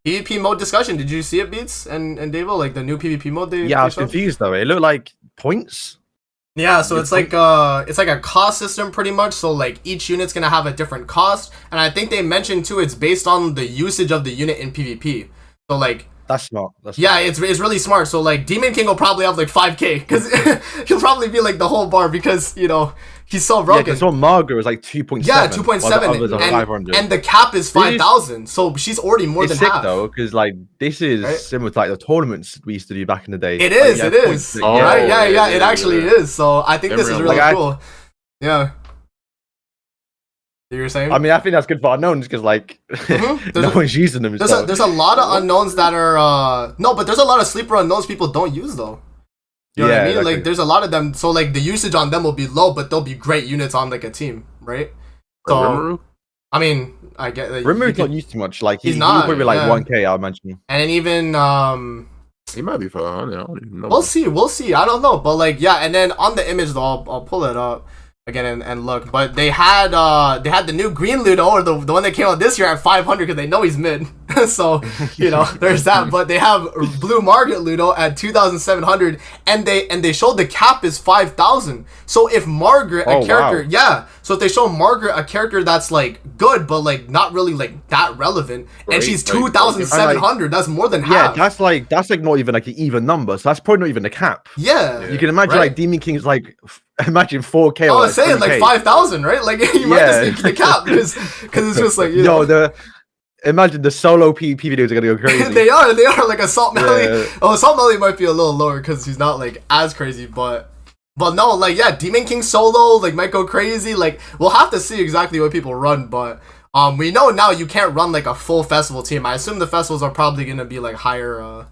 PvP mode discussion. Did you see it, Beats and Davo? Like the new PvP mode? I was confused though. It looked like points. Yeah, so it's like a cost system pretty much. So like each unit's gonna have a different cost, and I think they mentioned too it's based on the usage of the unit in PvP. So like that's smart. It's really smart. So like Demon King will probably have like 5k because he'll probably be like the whole bar because you know he's so broken. Yeah, because Margaret was like 2.7. Yeah, 2.7, and the cap is 5,000. So she's already more than sick half. Though, because like this is similar to like the tournaments we used to do back in the day. It is. It is. Right? Yeah. It actually is. So I think this is really cool. Yeah. You were saying? I mean, I think that's good for unknowns because like no one's using them. There's a lot of unknowns that are no, but there's a lot of sleeper unknowns people don't use though. You know what I mean? Exactly. Like there's a lot of them, so like the usage on them will be low, but they'll be great units on like a team, right? So Rimuru? I mean, I get that Rimuru's not used too much. Like he's not probably like 1k, I imagine. And even he might be 500. I don't even know. We'll see. I don't know, but like yeah, and then on the image though, I'll pull it up again and look, but they had the new green Ludo or the one that came out this year at 500 because they know he's mid. So you know there's that, but they have blue Margaret Ludo at 2,700 and they showed the cap is 5,000. So if Margaret so if they show Margaret a character that's like good but like not really like that relevant and she's 2,700, that's more than half. That's like not even like an even number, so that's probably not even the cap. You can imagine like Demon King's like imagine 4k. I was saying like 5,000, right? Like you might just hit the cap because it's just like you know. Imagine the solo PvP videos are gonna go crazy. they are like Assault Melee. Oh, Assault Melee might be a little lower because he's not like as crazy, but no, like Demon King solo like might go crazy. Like we'll have to see exactly what people run, but we know now you can't run like a full festival team. I assume the festivals are probably gonna be like higher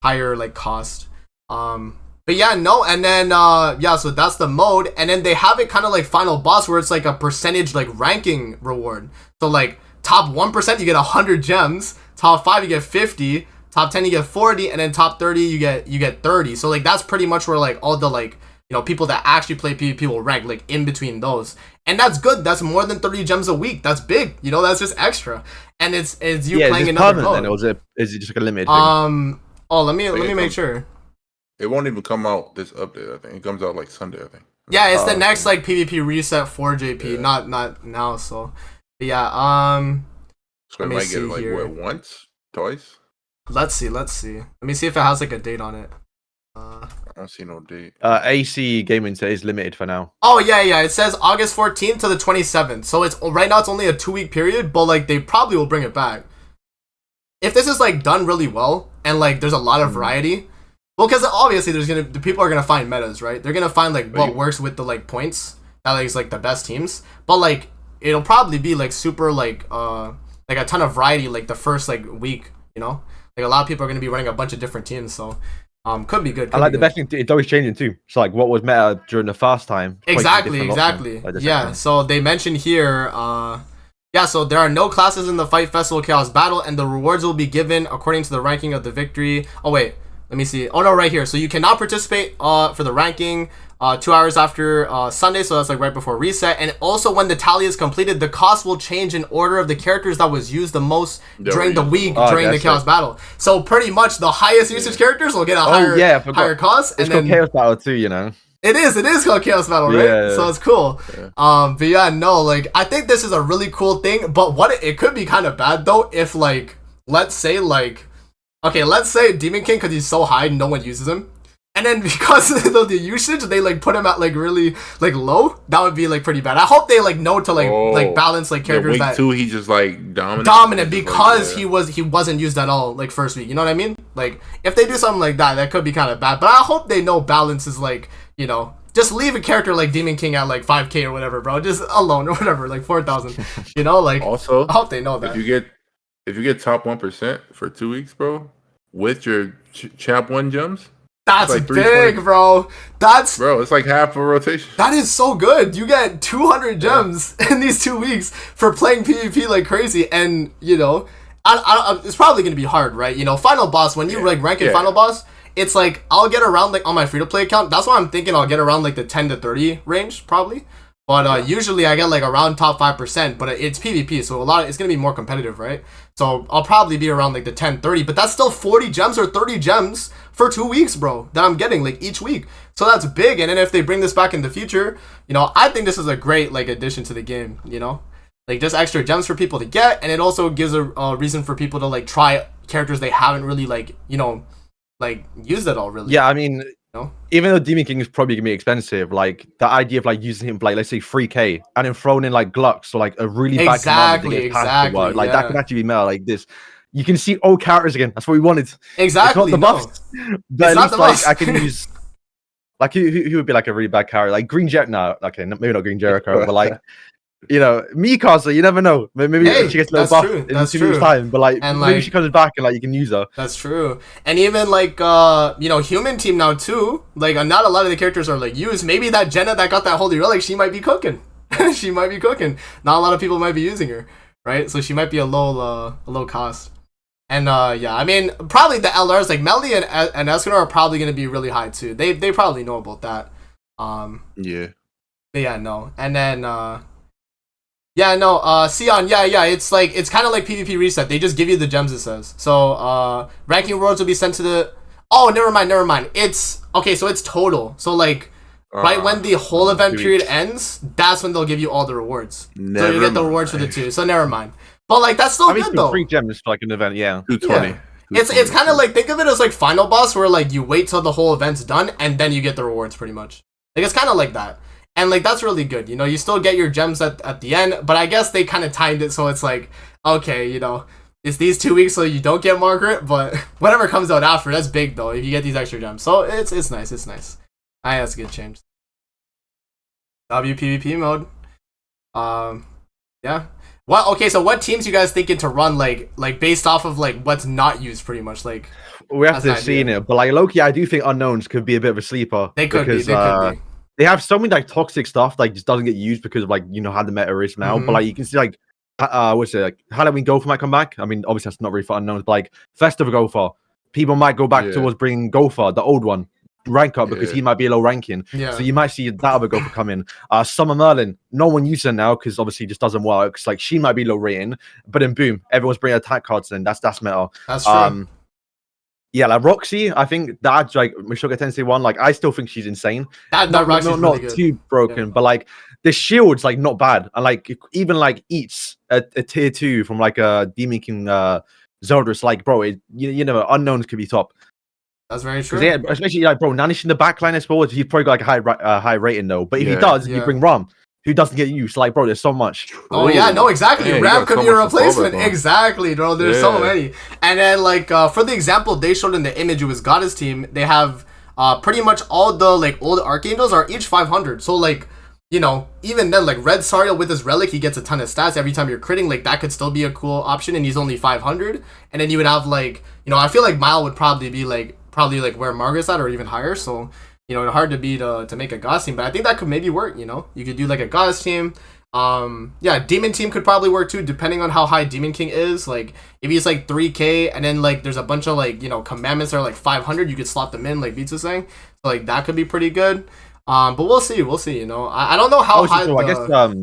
like cost. But yeah, no, and then so that's the mode, and then they have it kind of like Final Boss where it's like a percentage like ranking reward. So like top 1% you get 100 gems, top 5 you get 50, top 10 you get 40, and then top 30 you get 30. So like that's pretty much where like all the like you know people that actually play PvP will rank like in between those, and that's good. That's more than 30 gems a week. That's big. You know, that's just extra, and it's you playing another mode. Then, or is it just like a limited? Let me make sure. It won't even come out this update. I think it comes out like Sunday. I think. Yeah, it's the next like PvP reset for JP, not now. So, but yeah. So it might get it like what, once, twice. Let's see. Let me see if it has like a date on it. I don't see no date. AC Gaming is limited for now. Oh yeah. It says August 14th to the 27th. So it's right now it's only a 2-week period, but like they probably will bring it back. If this is like done really well and like there's a lot of variety, well, because obviously the people are gonna find metas, right? They're gonna find like what works with the like points that is like the best teams, but like it'll probably be like super like a ton of variety like the first like week, you know, like a lot of people are gonna be running a bunch of different teams, so could be good. I like the best thing. It's always changing too. So like what was meta during the first time. Exactly. Yeah. So they mentioned here. Yeah, so there are no classes in the Fight Festival Chaos Battle, and the rewards will be given according to the ranking of the victory. Oh, wait. Let me see. Oh, no, right here. So you cannot participate for the ranking 2 hours after Sunday, so that's like right before reset. And also when the tally is completed, the cost will change in order of the characters that was used the most during the week during the Chaos Battle. So pretty much the highest usage characters will get a higher cost. It's called Chaos Battle too, you know. It is called Chaos Battle, right? Yeah. So it's cool. Yeah. But yeah, no, like I think this is a really cool thing. But what it could be kind of bad though if like let's say Demon King, because he's so high, no one uses him, and then because of the usage, they like put him at like really like low. That would be like pretty bad. I hope they like know to like balance like characters week 2 he just like dominant because he wasn't used at all like first week. You know what I mean? Like if they do something like that, that could be kind of bad. But I hope they know balance is like, you know, just leave a character like Demon King at like 5k or whatever, bro. Just alone or whatever, like 4,000. You know, like also I hope they know that. If you get top 1% for 2 weeks, bro, with your champ 1 gems, that's like big, bro. It's like half a rotation. That is so good. You get 200 gems in these 2 weeks for playing PvP like crazy, and you know, it's probably gonna be hard, right? You know, final boss when you like rank in final boss. It's like I'll get around like on my free-to-play account. That's why I'm thinking I'll get around like the 10 to 30 range probably. But usually I get like around top 5%, but it's PvP, so it's gonna be more competitive, right? So I'll probably be around like the 10, 30, but that's still 40 gems or 30 gems for 2 weeks, bro, that I'm getting like each week. So that's big. And then if they bring this back in the future, you know, I think this is a great like addition to the game, you know? Like just extra gems for people to get, and it also gives a reason for people to like try characters they haven't really like, you know, like used at all really. Yeah, I mean, even though Demon King is probably gonna be expensive, like the idea of like using him for, like, let's say 3k and then throwing in like Glux or like a really bad exactly like that could actually be meta like this. You can see old characters again. That's what we wanted. Exactly. It's not the buffs, but at least like I can use like who would be like a really bad character like Green Jet. No, okay, maybe not Green Jericho, but like. You know, Mikasa, you never know. Maybe she gets a little buff in 2 weeks' time, but like maybe she comes back and like you can use her. That's true. And even like you know, human team now too. Like not a lot of the characters are like used. Maybe that Jenna that got that holy relic, she might be cooking. She might be cooking. Not a lot of people might be using her, right? So she might be a low cost. And yeah, I mean probably the LRs like Melody and Escanor are probably gonna be really high too. They probably know about that. Yeah. But yeah, no. And then yeah, no, Sion, yeah, it's kind of like PvP reset. They just give you the gems, it says. So, ranking rewards will be sent to the... Oh, never mind. It's... Okay, so it's total. So, like, right when the whole event period ends, that's when they'll give you all the rewards. So you get the rewards for the 2. So, never mind. But, like, that's still good, though. 3 gems for, like, an event, yeah. 220. Yeah. It's kind of like, think of it as, like, final boss, where, like, you wait till the whole event's done, and then you get the rewards, pretty much. Like, it's kind of like that. And, like, that's really good. You know, you still get your gems at the end, but I guess they kind of timed it so it's like, okay, you know, it's these 2 weeks so you don't get Margaret, but whatever comes out after, that's big, though, if you get these extra gems. So, it's nice. I think that's a good change. WPVP mode. Yeah. Okay, so what teams you guys thinking to run, like based off of, like, what's not used, pretty much, like... We have to see it, but, like, low-key, I do think Unknowns could be a bit of a sleeper. They could be. They have so many like toxic stuff like just doesn't get used because of like you know how the meta is now. But like you can see like what's it like Halloween Gopher might come back. I mean obviously that's not really for Unknowns, but like Festival Gopher, people might go back towards bringing Gopher, the old one, rank up because he might be a low ranking. Yeah. So you might see that other Gopher come in. Summer Merlin, no one uses her now because obviously it just doesn't work. Like she might be low rating, but then boom, everyone's bringing attack cards in. That's meta. That's true. Yeah, like Roxy, I think that's like Meshuggah Tensei 1. Like, I still think she's insane. That Roxy's not really too broken, but like the shield's like not bad, and like even like eats a tier 2 from like a Demon King Zelda. It's like, bro, you know, Unknowns could be top. That's very true. Yeah, especially like bro, Nanish in the backline as well. He's probably got like a high rating though. But if he does, you bring Ram, who doesn't get used. Like bro, there's so much. True. Oh yeah, no, exactly. Yeah, Ram could be a replacement. on. Exactly, bro. There's so many. And then like for the example they showed in the image, it was Goddess team. They have pretty much all the like old Archangels are each 500. So like, you know, even then, like Red Sariel with his relic, he gets a ton of stats every time you're critting. Like that could still be a cool option, and he's only 500. And then you would have like, you know, I feel like Mile would probably be like where Margaret's at or even higher. So, you know, hard to beat to make a Goddess team, but I think that could maybe work. You know, you could do like a Goddess team. Yeah, Demon team could probably work too, depending on how high Demon King is. Like if he's like 3k, and then like there's a bunch of like, you know, commandments that are like 500, you could slot them in, like Beats was saying. So like that could be pretty good. But we'll see. You know, I don't know how high. I guess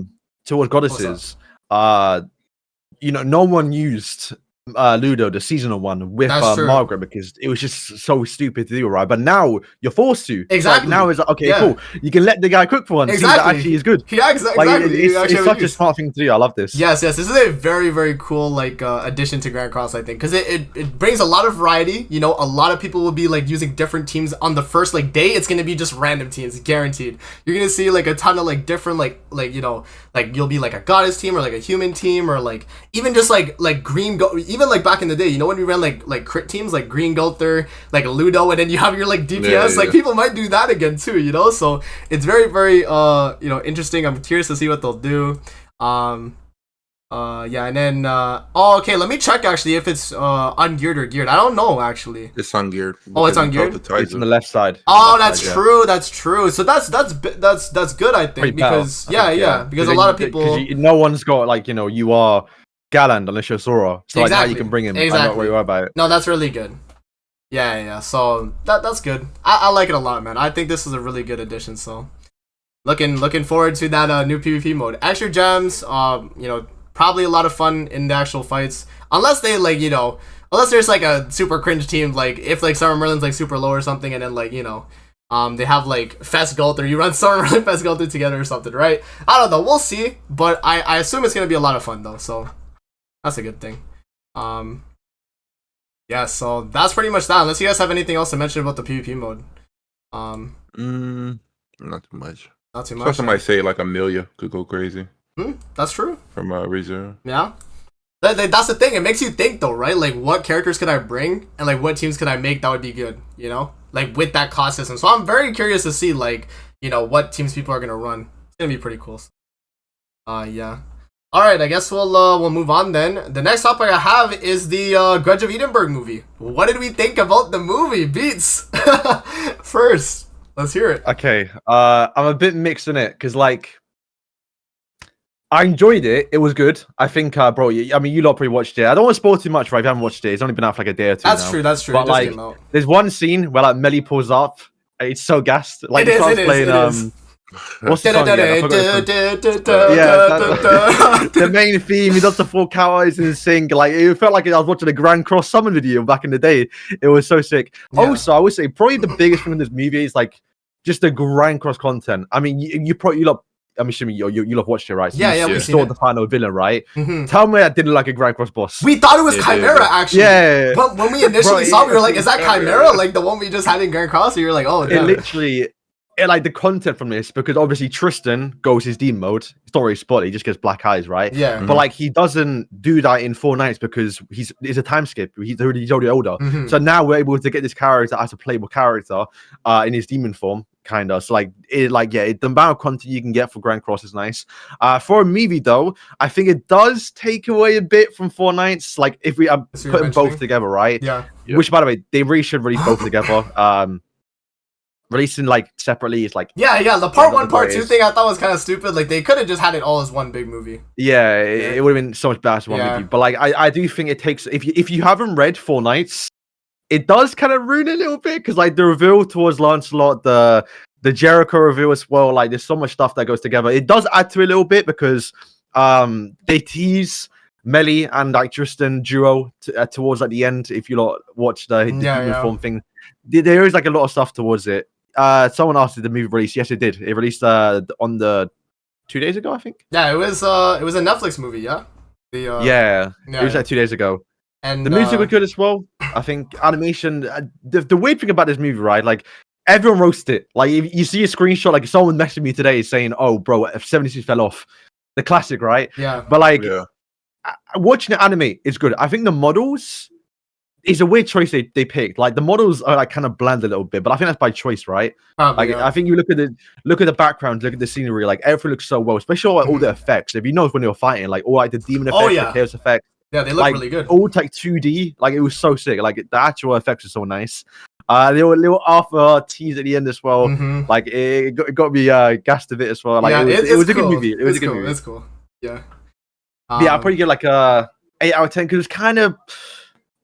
towards goddesses, you know, no one used Ludo, the seasonal one, with Margaret because it was just so stupid to do, right? But now you're forced to. Exactly. Like, now it's like, okay, cool. You can let the guy cook for once. Exactly. That actually is good. Yeah, exactly. Like, it's such a smart thing to do. I love this. Yes. This is a very, very cool like addition to Grand Cross, I think, because it brings a lot of variety. You know, a lot of people will be like using different teams on the first like day. It's gonna be just random teams, guaranteed. You're gonna see like a ton of like different like you know, like you'll be like a goddess team or like a human team or like even just like green go, even like back in the day, you know, when we ran like crit teams like Green Gulther, like Ludo, and then you have your like DPS, like people might do that again too, you know. So it's very, very you know, interesting. I'm curious to see what they'll do. Yeah, and then okay, let me check actually if it's ungeared or geared. I don't know actually. It's ungeared. Oh, it's ungeared. It's on the left side. Oh, that's true. That's true. So that's good, I think, because because a lot of people, no one's got like, you know, you are Galand unless you're Sora, so like now you can bring him. I'm not worried about it. No, that's really good. Yeah. So that's good. I like it a lot, man. I think this is a really good addition. So looking forward to that new PvP mode. Extra gems. You know, probably a lot of fun in the actual fights, unless they like, you know, unless there's like a super cringe team, like if like Summer Merlin's like super low or something, and then like, you know, they have like Fest Gulther, you run Summer Merlin Fest Gulther together or something, right? I don't know, we'll see, but I assume it's gonna be a lot of fun though, so that's a good thing. Yeah, so that's pretty much that, unless you guys have anything else to mention about the PvP mode. Not too much. Not too much. So somebody say like Amelia could go crazy. That's true. From ReZero. Yeah. That's the thing. It makes you think though, right? Like what characters could I bring and like what teams could I make that would be good, you know? Like with that cost system. So I'm very curious to see like, you know, what teams people are gonna run. It's gonna be pretty cool. Yeah. Alright, I guess we'll move on then. The next topic I have is the Grudge of Edinburgh movie. What did we think about the movie? Beats. First, let's hear it. Okay. I'm a bit mixed in it because like I enjoyed it. It was good. I think, bro. I mean, you lot probably watched it. I don't want to spoil too much, right? If you haven't watched it, it's only been out for like a day or two. That's true. But like, there's one scene where like Melly pulls up. It's so gassed. Like he starts playing. What's the song again? The main theme. He does the full cowboys and sing. Like it felt like I was watching a Grand Cross summon video back in the day. It was so sick. Yeah. Also, I would say probably the biggest thing in this movie is like just the Grand Cross content. I mean, you lot. I'm assuming you love watched it, right? So we saw the final villain, right? Mm-hmm. Tell me that didn't like a Grand Cross boss. We thought it was Chimera, actually. Yeah. But when we initially saw it, we were like, is that Chimera? Like the one we just had in Grand Cross? And you're like, oh, damn. It literally, like the content from this, because obviously Tristan goes his demon mode. It's not really spotty, he just gets black eyes, right? Yeah. Mm-hmm. But like he doesn't do that in 4 nights because it's a time skip. He's already older. Mm-hmm. So now we're able to get this character as a playable character in his demon form. Kind of. So like the amount of content you can get for Grand Cross is nice. For a movie though, I think it does take away a bit from 4 nights. Like if we put them both together, right? Yeah. Which by the way, they really should release both together. Releasing like separately is like the part 1, part 2 thing I thought was kind of stupid. Like they could have just had it all as one big movie. Yeah, it would have been so much better as one movie. But like I do think it takes, if you haven't read 4 nights, it does kind of ruin it a little bit because like the reveal towards Lancelot, the Jericho reveal as well, like there's so much stuff that goes together. It does add to it a little bit because they tease Melly and like Tristan duo towards like the end. If you lot watch the uniform thing, there is like a lot of stuff towards it. Someone asked if the movie released. Yes, it did. It released on the 2 days ago, I think. Yeah, it was a Netflix movie. Yeah. It was like 2 days ago. And the music was good as well. I think animation. The weird thing about this movie, right? Like everyone roasted it. Like you see a screenshot, like someone messaged me today saying, "Oh, bro, F-76 fell off." The classic, right? Yeah. But like Yeah. watching it animate is good. I think the models is a weird choice they picked. Like the models are like kind of bland a little bit, but I think that's by choice, right? Probably, Like yeah. I think you look at the background, look at the scenery, like everything looks so well, especially like, all the effects. If you know when they were fighting, like all like the demon effects, the chaos effects. Yeah, they look Like really good. all like 2D, like it was so sick. Like the actual effects are so nice. There were little Arthur tease at the end as well. Like it got me gassed a bit as well. Like yeah, it was a good cool. movie. It was a good cool. movie. It's cool. Yeah. Yeah, I'll probably give like a 8 out of 10 because it's kind of.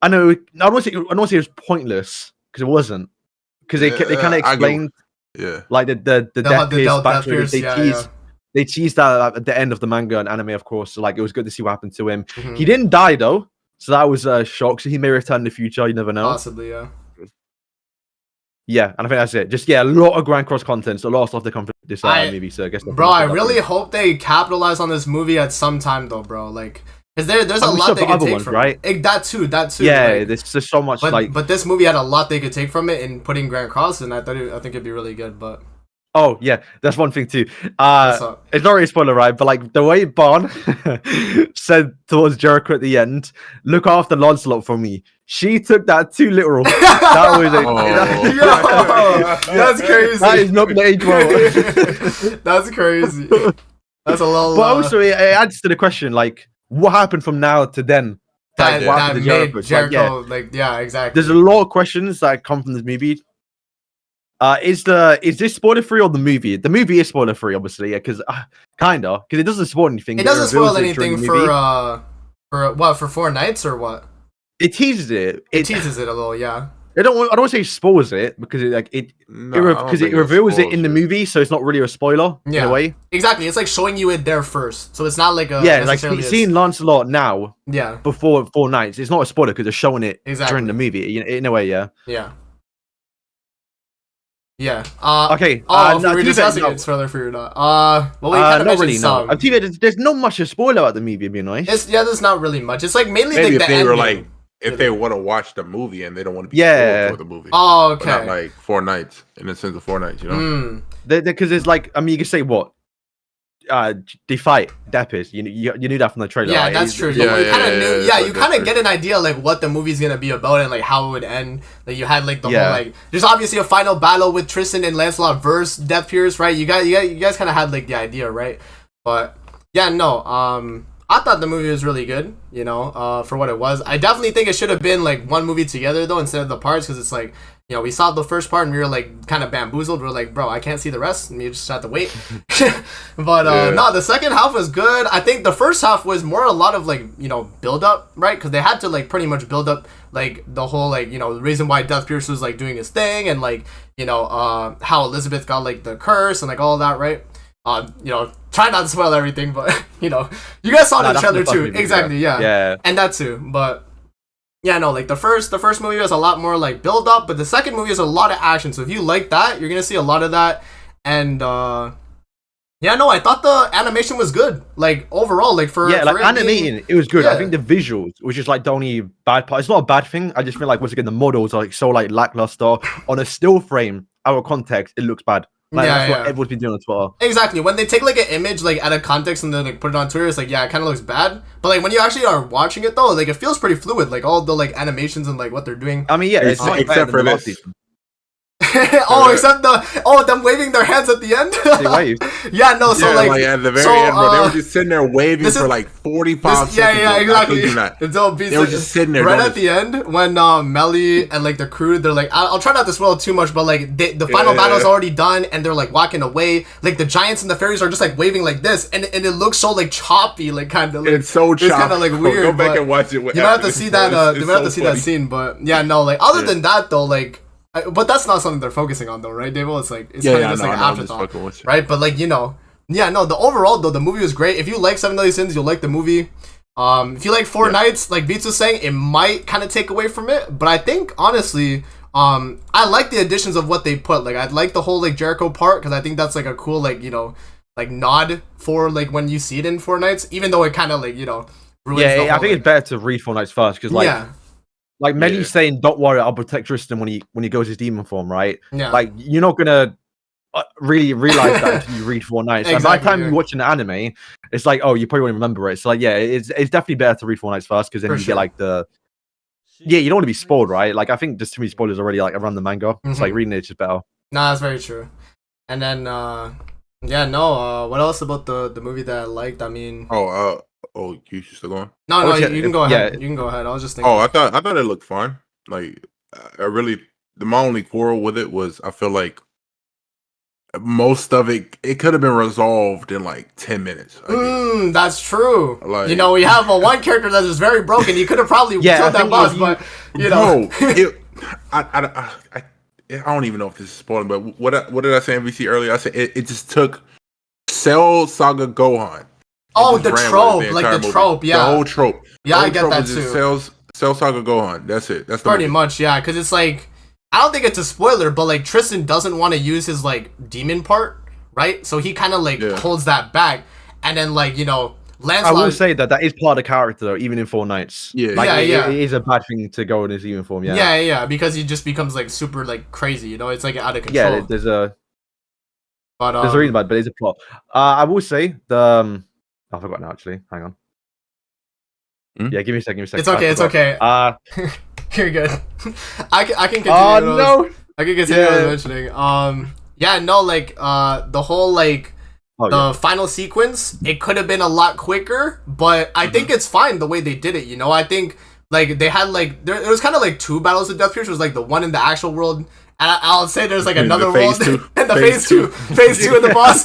I know. I don't want to say it was pointless because it wasn't. Because they kind of explained, like the Death Pierce backstory. They teased that at the end of the manga and anime, of course. So like it was good to see what happened to him. He didn't die though, so that was a shock. So he may return in the future. You never know. Possibly, yeah. Yeah, and I think that's it. Just a lot of Grand Cross content, so a lot of stuff they come from this movie. So I guess. Bro, I really hope they capitalize on this movie at some time, though, bro. Like, because there's a lot they could take from right? it. That too. Yeah, like, there's just so much. But this movie had a lot they could take from it in putting Grand Cross, and I think it'd be really good. But oh yeah, that's one thing too. It's not really a spoiler, right? But like the way Barn said towards Jericho at the end, "Look after Lancelot for me." She took that too literal. That was that's crazy. That is not gonna age well. That's crazy. That's a little. But also, it adds to the question, like, what happened from now to then? That made Jericho, yeah, exactly. There's a lot of questions that come from this movie. Is this spoiler free or the movie? The movie is spoiler free, obviously, because because it doesn't spoil anything. It doesn't spoil anything for what, for 4 nights or what? It teases it. It teases it a little, yeah. I don't want to say spoils it because it reveals it in the movie, so it's not really a spoiler in a way. Exactly, it's like showing you it there first, so it's not like a like seeing Lancelot now. Yeah. Before 4 nights, it's not a spoiler because they're showing it during the movie. In a way, yeah. Yeah. Yeah. Okay. We're discussing it further for you not. Well, we kind of not really. some. No. There's not much to spoil about the movie. Being nice. There's not really much. It's like mainly maybe the if they ending. were like. If they want to watch the movie and they don't want to be spoiled for the movie. Oh, okay. But not like 4 nights, in the sense of 4 nights, you know? Because it's like, I mean, you can say what? They fight Deppis. You knew that from the trailer. Yeah, right? that's true. Yeah, you kind of knew. Yeah, you kind of true. get an idea like what the movie's gonna be about and like how it would end. Like you had like the whole like. There's obviously a final battle with Tristan and Lancelot versus Death Pierce, right? You guys kind of had like the idea, right? But yeah, no. I thought the movie was really good, you know, for what it was. I definitely think it should have been like one movie together though instead of the parts, because it's like, you know, we saw the first part and we were like kind of bamboozled. We were like, bro, I can't see the rest, and you just have to wait. But no, the second half was good. I think the first half was more a lot of like, you know, build up, right? Because they had to like pretty much build up like the whole like, you know, the reason why Death Pierce was like doing his thing, and like, you know, how Elizabeth got like the curse and like all that, right? You know, try not to spoil everything, but you know, you guys saw the trailer too. Exactly, yeah. And that too. But yeah, no, like the first movie was a lot more like build up, but the second movie is a lot of action. So if you like that, you're gonna see a lot of that. And yeah, no, I thought the animation was good. Like overall, like for animating, it was good. I think the visuals, which is like the only bad part. It's not a bad thing. I just feel like once again the models are like so like lackluster on a still frame. Out of context, it looks bad. Like, that's what everyone's been doing on Twitter. Exactly. When they take like an image like out of context and then like put it on Twitter, it's like, yeah, it kind of looks bad. But like when you actually are watching it though, like it feels pretty fluid. Like all the like animations and like what they're doing. I mean, yeah, it's not except for this. Except them waving their hands at the end. They waved. Yeah, no. So like at the very end, bro, they were just sitting there waving for like 45 seconds. Yeah, exactly. They were just sitting there right at the end when Melly and like the crew, they're like, I'll try not to spoil too much, but like the final battle's already done and they're like walking away. Like the giants and the fairies are just like waving like this, and it looks so like choppy, like kind of. Like, it's so choppy. It's kind of like weird. Go back and watch it. You might have to see that. You might have to see that scene, but yeah, no. Like other than that though, like. But that's not something they're focusing on though, right, Davo? It's like it's kind of just like an afterthought, right? But like, you know, yeah, no. The overall though, the movie was great. If you like 7 Deadly Sins, you'll like the movie. If you like 4 Nights, like Beats was saying, it might kind of take away from it. But I think honestly, I like the additions of what they put. Like I like the whole like Jericho part because I think that's like a cool like, you know, like nod for like when you see it in 4 Nights, even though it kind of like, you know, ruins the whole, I think it's better to read 4 Nights first because like. Yeah. like Melly's saying, "Don't worry, I'll protect Tristan when he goes his demon form," right? Yeah. Like you're not gonna really realize that until you read Four Nights. And by the time you're watching the anime, it's like, oh, you probably won't remember it. So like, yeah, it's definitely better to read Four Nights first because then you get like the you don't want to be spoiled, right? Like I think there's too many spoilers already like around the manga. It's like reading it's just better. Nah, that's very true. And then what else about the movie that I liked? I mean, you still going? No, you can go ahead. Yeah. You can go ahead. I was just thinking. I thought it looked fine. Like my only quarrel with it was I feel like most of it could have been resolved in like 10 minutes. That's true. Like, we have one character that is very broken. You could have probably killed that boss, but I don't even know if this is spoiling, but what did I say in VC earlier? I said it just took Cell Saga Gohan. Oh, the trope, like the trope, yeah. The whole trope. Yeah, I get that too. Cell Saga Gohan. That's it. That's pretty much, yeah. Because it's like, I don't think it's a spoiler, but like Tristan doesn't want to use his like demon part, right? So he kind of like holds that back, and then like Lancelot. I will say that is part of the character though, even in Four Nights. Yeah, it is a bad thing to go in his demon form. Yeah, because he just becomes like super like crazy. It's like out of control. Yeah, there's a reason about it, but it's a plot. I will say I forgot now. Actually, hang on. Yeah, give me a second. It's okay. You're good. I can continue. Oh no! I can continue mentioning. The whole the final sequence, it could have been a lot quicker, but I think it's fine the way they did it. I think like they had like it was kind of like two battles of Death Pierce. It was like the one in the actual world, and I'll say there's like another world and the phase two of the boss.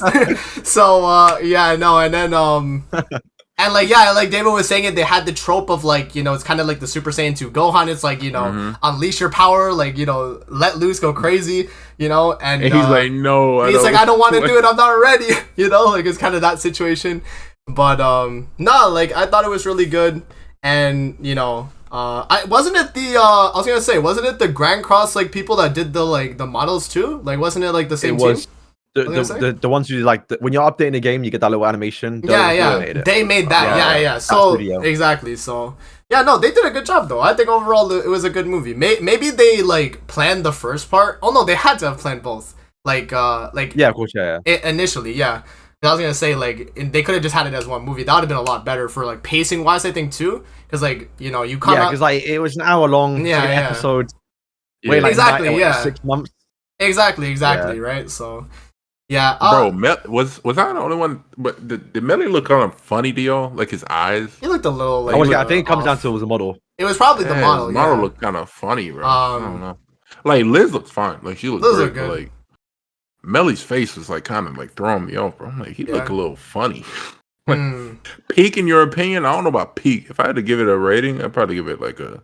So and then and like David was saying it, they had the trope of like it's kind of like the Super Saiyan 2 Gohan. It's like unleash your power, like let loose, go crazy, and he's like no, he's like I don't want to do it, I'm not ready, like it's kind of that situation. But like I thought it was really good, and wasn't it the Grand Cross like people that did the models too? Like wasn't it like the same team? The ones who like when you're updating the game, you get that little animation. They made that. So exactly. So no, they did a good job though. I think overall it was a good movie. Maybe they like planned the first part. Oh no, they had to have planned both. Of course, initially, I was gonna say like they could have just had it as one movie. That would have been a lot better for like pacing wise, I think too. Because like you come because like it was an hour long episode. Wait, like, exactly. 6 months. Exactly. Right. So. Yeah, bro. Was I the only one? But did Melly look kind of funny to y'all? Like his eyes. He looked a little. Like, I think it comes down to it was a model. It was probably the model. The model looked kind of funny, bro. I don't know. Like Liz looks fine. Like she looked great. But, like Melly's face was like kind of like throwing me off, bro. I'm like he looked a little funny. Peak, in your opinion? I don't know about peak. If I had to give it a rating, I'd probably give it like a.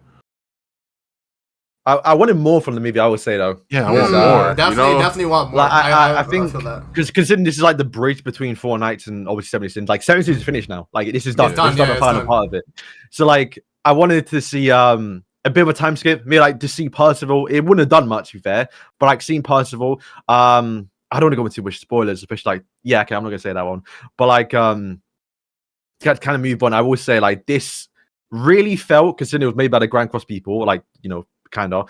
I wanted more from the movie, I would say though. Yeah, I want more. Definitely want more. Like, I think because considering this is like the bridge between Four Nights and obviously 70 Sins, like 70 Sins is finished now. Like this is done. It's done the final part of it. So like I wanted to see a bit of a time skip, maybe like to see Percival. It wouldn't have done much, to be fair, but like seeing Percival, I don't want to go into too much spoilers, especially like I'm not gonna say that one, but like to kind of move on, I will say like this really felt, considering it was made by the Grand Cross people, like kind of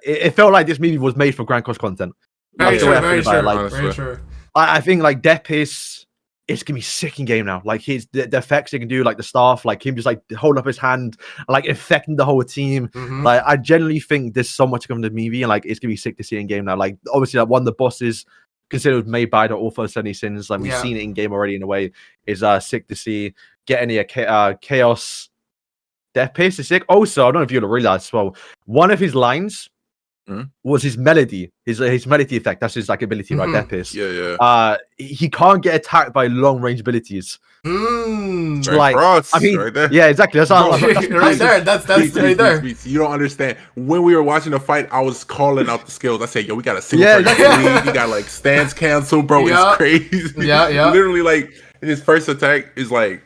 it felt like this movie was made for Grand Cross content. Very true. I think like Depp it's gonna be sick in game now. Like the effects he can do, like the staff, like him just like holding up his hand, like affecting the whole team. Like I generally think there's so much coming to the movie, and like it's gonna be sick to see in game now. Like obviously like one of the bosses considered made by the author of 70 Sins, like we've seen it in game already in a way, is sick to see. Getting a chaos Death Pierce is sick. Also, I don't know if you'll realize as well, one of his lines was his melody, his melody effect. That's his like ability, right? Death Pierce. Yeah. He can't get attacked by long range abilities. Like, I mean, right there. Yeah, exactly. That's right there. That's right there. You don't understand. When we were watching the fight, I was calling out the skills. I said, "Yo, we got a single lead. You got like stance cancel, bro. It's crazy." Yeah. Literally, like his first attack is like,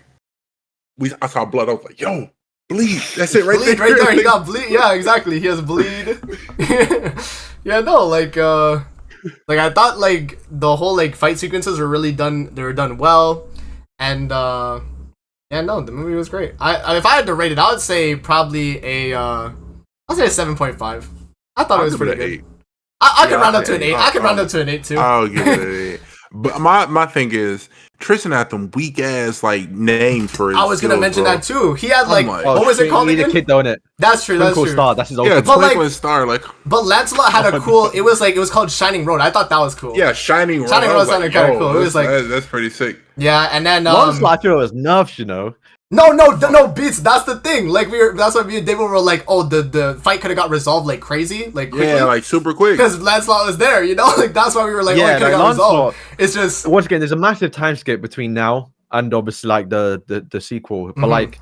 I saw blood. I was like, "Yo." Bleed. That's it, right there. He got bleed. Yeah, exactly. He has bleed. Like I thought like the whole like fight sequences were really done. They were done well, and the movie was great. If I had to rate it, I would say probably a I'll say a 7.5. I thought it was pretty good. 8. I could round up to an 8. I could round up to an 8 too. I'll give it an 8. But my thing is, Tristan had them weak ass like names for his I was gonna mention that too. He had like what was it called again? Kid, don't it? That's true. That's true. Star. That's his own. Yeah, Twinkling like, Star. Like, but Lancelot had a cool. It was called Shining Road. I thought that was cool. Yeah, Shining Road. Shining Road sounded kind of cool. It was like that's pretty sick. Yeah, and then Lancelot was nerfed, you know. No, Beats. That's the thing. Like that's what me and David were like. Oh, the fight could have got resolved like crazy, like quickly. Yeah, like super quick. Because Lancelot was there, you know. Like that's why we were like, yeah, oh, it could have got resolved. It's just once again, there's a massive time skip between now and obviously like the sequel, but like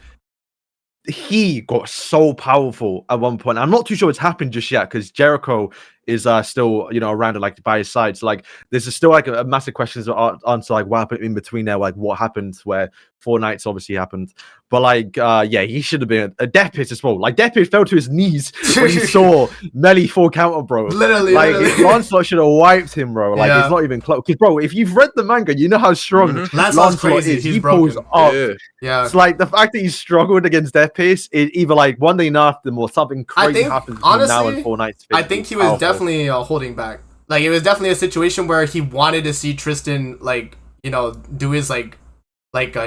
he got so powerful at one point. I'm not too sure what's happened just yet because Jericho is still around and like by his side. So like there's still like a massive questions to answer, like what happened in between there, like what happened where 4 nights obviously happened. But like yeah, he should have been a Death Pit as well. Like Death Pit fell to his knees when he saw Melly full counter, bro. Literally, Lancelot should have wiped him, bro. Like it's not even close. Because bro, if you've read the manga, you know how strong Lancelot's crazy. Is. He's he broken. pulls up. Yeah. It's like the fact that he struggled against Death Pit, it either like one day nerfed him or something crazy happens between now and 4 nights. I think he was definitely holding back. Like it was definitely a situation where he wanted to see Tristan like do his like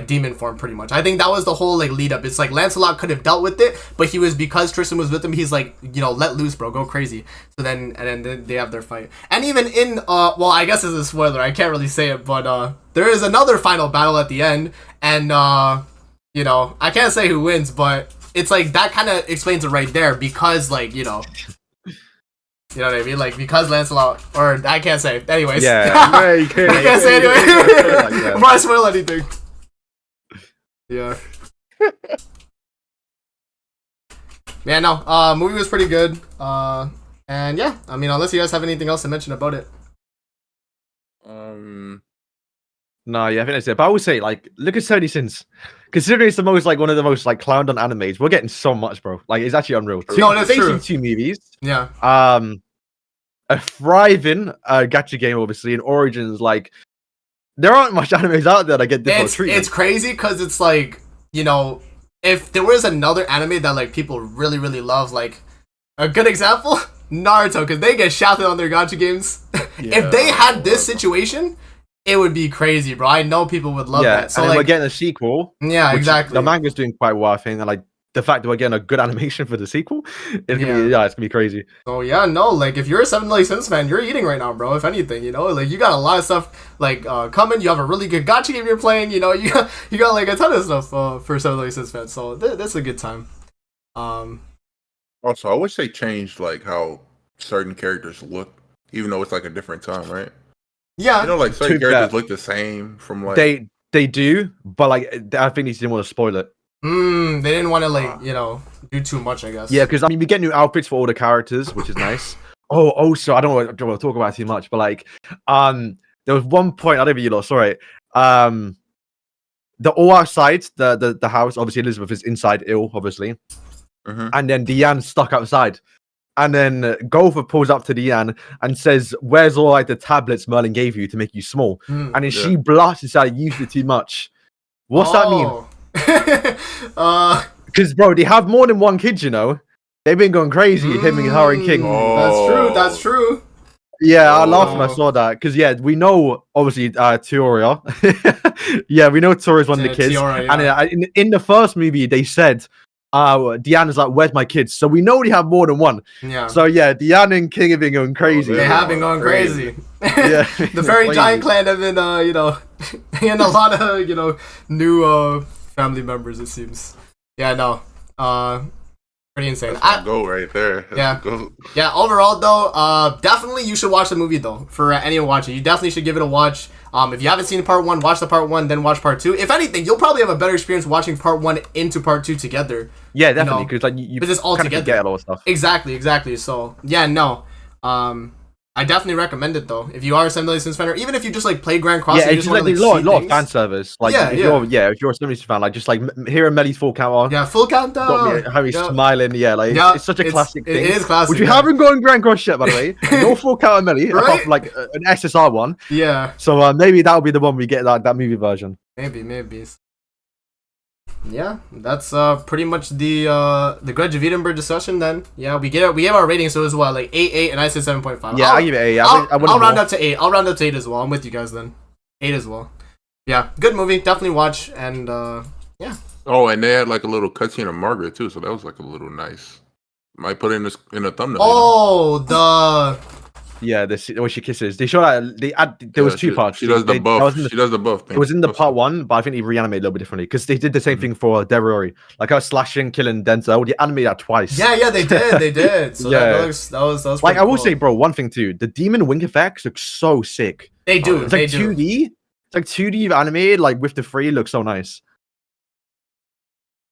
demon form pretty much. I think that was the whole like lead up. It's like Lancelot could have dealt with it, but he was, because Tristan was with him, he's like, let loose, bro, go crazy. So then they have their fight. And even in well, I guess it's a spoiler, I can't really say it, but there is another final battle at the end, and I can't say who wins, but it's like that kind of explains it right there, because like you know what I mean? Like, because Lancelot, or I can't say. Anyways. Yeah. You can't. I can't say anyway. Before I spoil anything. Yeah. Yeah, no. Movie was pretty good. And yeah, I mean, unless you guys have anything else to mention about it. No, yeah, I think that's it. But I would say, like, look at 70 Sins. Considering it's the most, like, one of the most, like, clowned on animes, we're getting so much, bro. Like, it's actually unreal. No, that's true. 2 movies. Yeah. A thriving gacha game, obviously, and Origins, like, there aren't much animes out there that get this treatment. It's crazy, because it's like, if there was another anime that, like, people really, really love, like, a good example, Naruto, because they get shouted on their gacha games. Yeah, if they had this situation, it would be crazy, bro. I know people would love that. So and like, we're getting a sequel. Yeah, exactly. The manga's doing quite well, I think. And like the fact that we're getting a good animation for the sequel, it's gonna be crazy. Oh yeah, no, like if you're a 7 Deadly Sins fan, you're eating right now, bro. If anything, like you got a lot of stuff like coming. You have a really good gacha game you're playing. You got like a ton of stuff for 7 Deadly Sins fans. So that's a good time. Also, I wish they changed like how certain characters look, even though it's like a different time, right? Yeah, like certain characters look the same from like they do, but like I think they didn't want to spoil it. They didn't want to like do too much, I guess. Yeah, because I mean we get new outfits for all the characters, which is nice. Oh, also I don't want to talk about it too much, but like there was one point I don't know if you lot saw it. The all outside the house, obviously Elizabeth is inside ill, obviously, and then Diane's stuck outside. And then Gopher pulls up to Diane and says, "Where's all like the tablets Merlin gave you to make you small?" And then she blasts inside, used it too much. What's that mean? Because bro, they have more than one kid, They've been going crazy, him and her and King. That's true. Yeah, I laughed when I saw that. Because we know obviously Teoria. We know Teoria's one of the kids. And in the first movie, they said Deanna's like, "Where's my kids?" So we know we have more than one. Yeah. So Deanna and King have been going crazy. They have been going crazy. Yeah. The Fairy Giant Clan have been and a lot of new family members, it seems. Yeah, no. Pretty insane. That's go right there. Yeah, overall though, definitely you should watch the movie though. For anyone watching, you definitely should give it a watch. If you haven't seen part 1, watch the part 1, then watch part 2. If anything, you'll probably have a better experience watching part 1 into part 2 together. Yeah, definitely, because like you it's all together. Get a lot of stuff. Exactly. So yeah, no. I definitely recommend it though. If you are a 7 Deadly Sins fan, or even if you just like play Grand Cross, it's just like a lot of fan service. Like if you're a 7 Deadly Sins fan, like just like hearing Melly's full counter. Yeah, full countdown. Got me Harry smiling. Yeah, like it's such a classic thing. It is classic. Which we haven't gone Grand Cross yet, by the way. No full counter Melly, apart from like an SSR one. Yeah. So maybe that'll be the one we get like that movie version. Maybe. yeah, that's pretty much the Grudge of Edinburgh discussion. Then yeah, we gave our ratings, so it was what, like 8, and I said 7.5. Yeah, I give it 8. I'll round up to 8. I'll round up to 8 as well. I'm with you guys then. 8 as well. Yeah, good movie. Definitely watch, and yeah. Oh, and they had like a little cutscene of Margaret too, so that was like a little nice. Might put it in a thumbnail. Oh, yeah, when she kisses, they show that there was 2 parts. She does the buff. She does the buff thing. It was in the part 1, but I think they reanimated a little bit differently because they did the same thing for Derry. Like I was slashing, killing Denzel. They animated that twice. Yeah, they did. So yeah, that was like I will say, bro. One thing too, the demon wing effects look so sick. They do. It's like 2D. It's like 2D animated, like with the 3, looks so nice.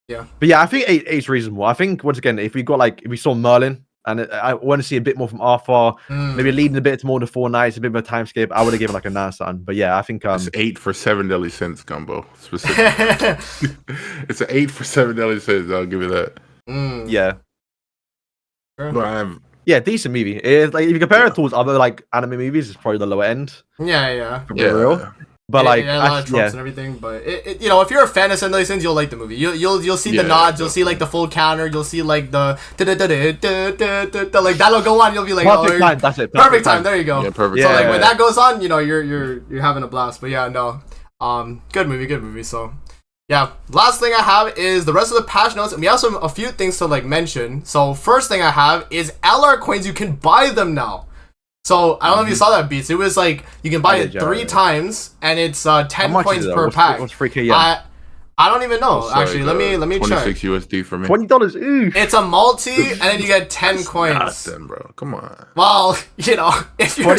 Yeah, but yeah, I think 8's reasonable. I think once again, if we saw Merlin, and I want to see a bit more from Arthur, maybe leading a bit more to 4 Nights, a bit of a time skip, I would have given like a 9 something. But yeah, I think it's 8 for 7 deadly sins combo. Specifically, it's an 8 for 7 deadly sins. I'll give you that. Yeah. Sure. Yeah, decent movie. It's like if you compare it towards other like anime movies, it's probably the lower end. Yeah. Real. But like, a lot of tropes and everything. But it, you know, if you're a fan of Deadly Sins, you'll like the movie. You'll see the nods. You'll see like the full counter. You'll see like the like that'll go on. You'll be like, perfect time. That's it. Perfect time. There you go. Yeah, perfect. So like when that goes on, you know, you're having a blast. But yeah, no, good movie. So yeah, last thing I have is the rest of the patch notes, and we have a few things to like mention. So first thing I have is LR coins. You can buy them now. So I don't know if you saw that, Beats. It was like you can buy it 3 times, and it's 10 coins per pack. What's 3K? Yeah. I don't even know. Actually, let me check. 26 USD for me. $20. Ooh. It's a multi, and then you get 10 coins. Nothing, bro. Come on. Well, you know, if you're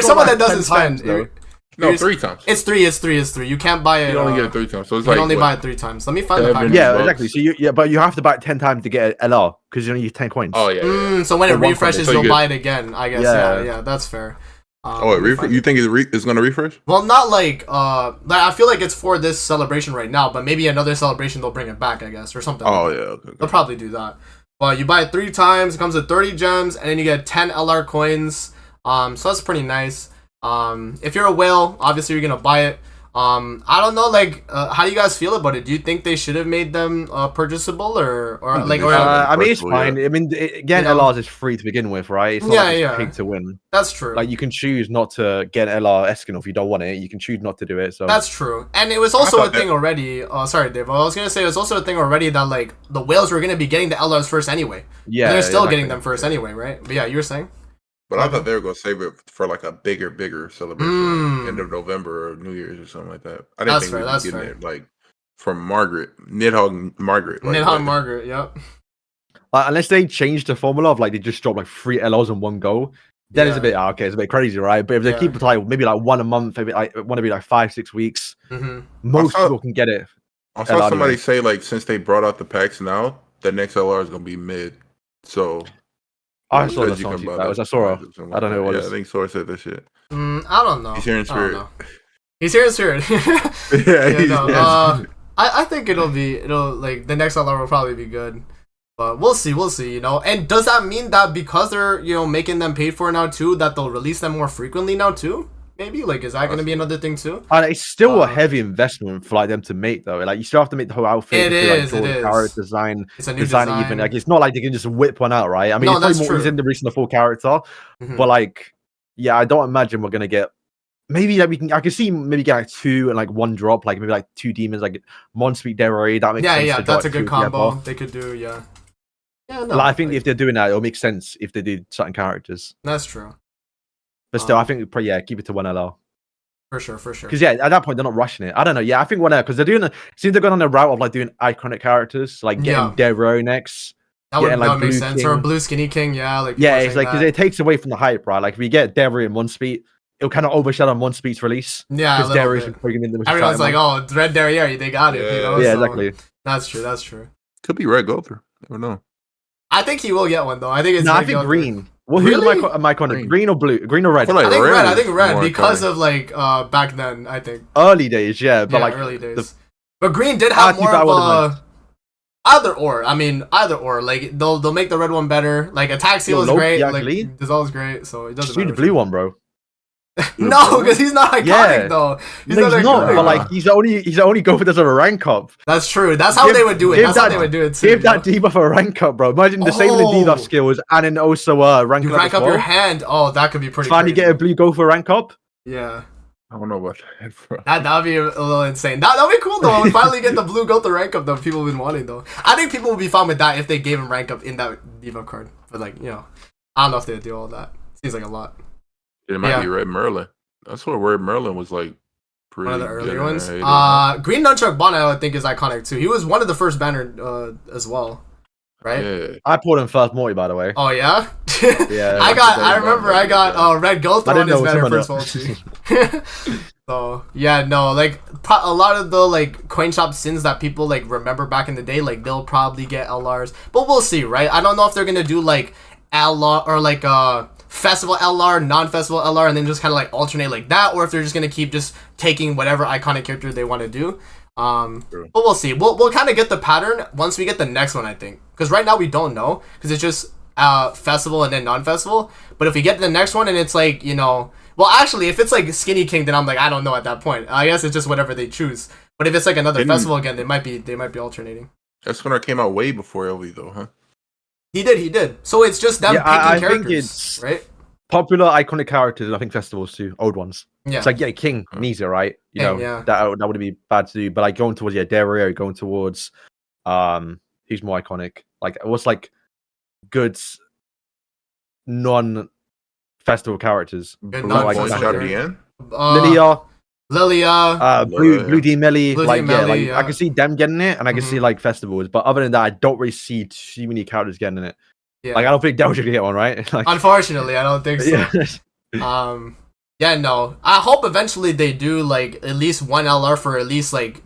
someone that doesn't spend. No, 3 times. It's 3. You can't buy it. You only get it 3 times. So it's you like can only buy it 3 times. Let me find the pack. Yeah, exactly. So but you have to buy it 10 times to get an LR because you only use 10 coins. Oh yeah. So when it refreshes, you'll buy it again. I guess. Yeah, that's fair. You think it's gonna refresh? Well, not like I feel like it's for this celebration right now, but maybe another celebration they'll bring it back, I guess, or something. Oh yeah, okay. They'll probably do that. But you buy it 3 times, it comes with 30 gems, and then you get 10 LR coins. So that's pretty nice. If you're a whale, obviously you're gonna buy it. I don't know, like, how do you guys feel about it? Do you think they should have made them purchasable or like? I mean, it's fine. I mean, again, LRs is free to begin with, right? It's not like it's paid to win. That's true. Like you can choose not to get an LR Eskin if you don't want it. You can choose not to do it. So that's true. And it was also a thing already. Sorry, Dave. I was gonna say it was also a thing already that like the whales were gonna be getting the LRs first anyway. Yeah, and they're still getting them first anyway, right? But yeah, you were saying. But I thought they were gonna save it for like a bigger celebration, end of November or New Year's or something like that. I didn't think we were getting it like from Margaret, Nidhog Margaret. Nidhog Margaret, yep. Unless they change the formula of like they just drop like 3 LRs in one go, then it's a bit it's a bit crazy, right? But if they keep it like maybe like 1 a month, maybe like want to be like 5-6 weeks, most people can get it. I saw somebody say like since they brought out the packs now, the next LR is gonna be mid. So. I saw that song. Was that Sora? I don't know what it is. I think Sora said this shit. I don't know. He's here in spirit. He's here in spirit. I think it'll like the next LR will probably be good. But we'll see, you know. And does that mean that because they're, you know, making them paid for now too, that they'll release them more frequently now too? Maybe, like, is that going to be another thing too? It's still a heavy investment for like them to make though. Like, you still have to make the whole outfit. It is. Character design. It's a new design. Even like, it's not like they can just whip one out, right? I mean, it's probably more easy in the releasing the full character, but like, yeah, I don't imagine we're gonna get. Maybe like I can see maybe get like 2 and like 1 drop, like maybe like 2 demons, like Monspeak Derry. That makes sense. Yeah, that's a good combo. They could do, Yeah, no. Like, I think if they're doing that, it'll make sense if they do certain characters. That's true. But still, I think keep it to 1 LR. For sure. Because at that point they're not rushing it. I don't know. Yeah, I think 1 LR because they're doing. Seems they're going on the route of like doing iconic characters, like getting Derry next. That would make sense. Or Blue Skinny King, like it's like because it takes away from the hype, right? Like if we get Derry and Monspeak, it'll kind of overshadow Monspeak's release. Yeah, because Derry's bringing in the. Everyone's like, "Oh, Red Derry, they got it." Yeah, you know? Yeah, exactly. That's true. Could be Red Gother. Never know. I think he will get one though. I think it's. I think green. Well, really? Who's my iconic? Green or blue? Green or red? I think red because of like back then. I think early days, but like early days. But green did have more of either or. I mean, either or. Like they'll make the red one better. Like attack seal is great. Like Dissolve is great. So it doesn't matter. The blue one, bro. No, because he's not iconic Yeah. though. He's not, but like he's the only go for this of a rank up. That's true. That's how they would do it. That's how they would do it too. Give that debuff a rank up, bro. Imagine disabling debuff skills and then also rank you up. rank up your hand. Oh, that could be pretty. Finally get a blue go for rank up. Yeah. I don't know about that, bro. That'd be a little insane. That'd be cool though. Finally get the blue go to rank up that people have been wanting though. I think people would be fine with that if they gave him rank up in that debuff card. But like, you know, I don't know if they would do all that. Seems like a lot. It might be Red Merlin. That's what Red Merlin was like. One of the earlier ones. Green Nunchuck Bonnet, I think, is iconic too. He was one of the first banner as well, right? Yeah. I pulled him first Morty, by the way. Oh yeah. Yeah. I remember I got Red Ghost on his banner first of all too. So yeah, no, like a lot of the like coin shop sins that people like remember back in the day, like they'll probably get LRs, but we'll see, right? I don't know if they're gonna do like LR or like festival LR, non-festival LR, and then just kind of like alternate like that, or if they're just gonna keep just taking whatever iconic character they want to do. But we'll see. We'll kind of get the pattern once we get the next one, I think, because right now we don't know because it's just festival and then non-festival. But if we get to the next one and it's like, you know, well, actually, if it's like Skinny King, then I'm like, I don't know at that point. I guess it's just whatever they choose. But if it's like another festival again, they might be alternating. That's when I came out way before LV though, huh? He did. So it's just them picking I characters, think it's right? Popular iconic characters. I think festivals too, old ones. Yeah. It's like King, Nisa, right? You know, that would be bad to do. But like going towards Dario, going towards who's more iconic? Like what's like good non-festival characters? Lilia, Blue D Melly, I can see them getting it, and I can see like festivals. But other than that, I don't really see too many characters getting it. Yeah. Like I don't think Delta can get one, right? Like, unfortunately, I don't think so. Yeah. No. I hope eventually they do like at least one LR for at least like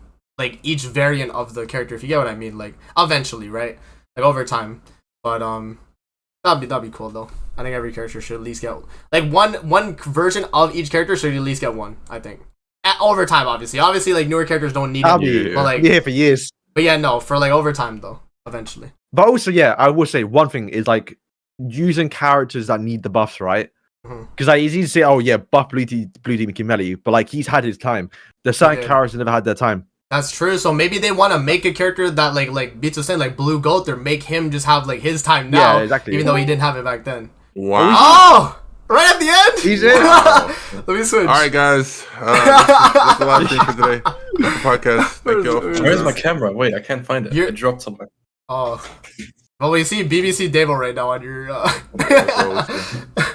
each variant of the character, if you get what I mean. Like eventually, right? Like over time. But that'd be cool though. I think every character should at least get like one version of each character should at least get one. I think over time, obviously, like newer characters don't need it. But like for years. But yeah, no, for like over time though, eventually. But also, I will say one thing is like using characters that need the buffs, right? Because like it's easy to say, oh yeah, buff Blue Demon Kimeli, but like he's had his time. There's certain characters that never had their time. That's true. So maybe they want to make a character that like Beats was saying, like Blue Goat, or make him just have like his time now. Yeah, exactly. Even though he didn't have it back then. Wow. Oh! Right at the end? He's in. Let me switch. All right, guys. That's the last thing for today. The podcast. Thank you all. Where's my camera? Wait, I can't find it. It dropped somewhere. Oh. Well, we see BBC Dable right now on your...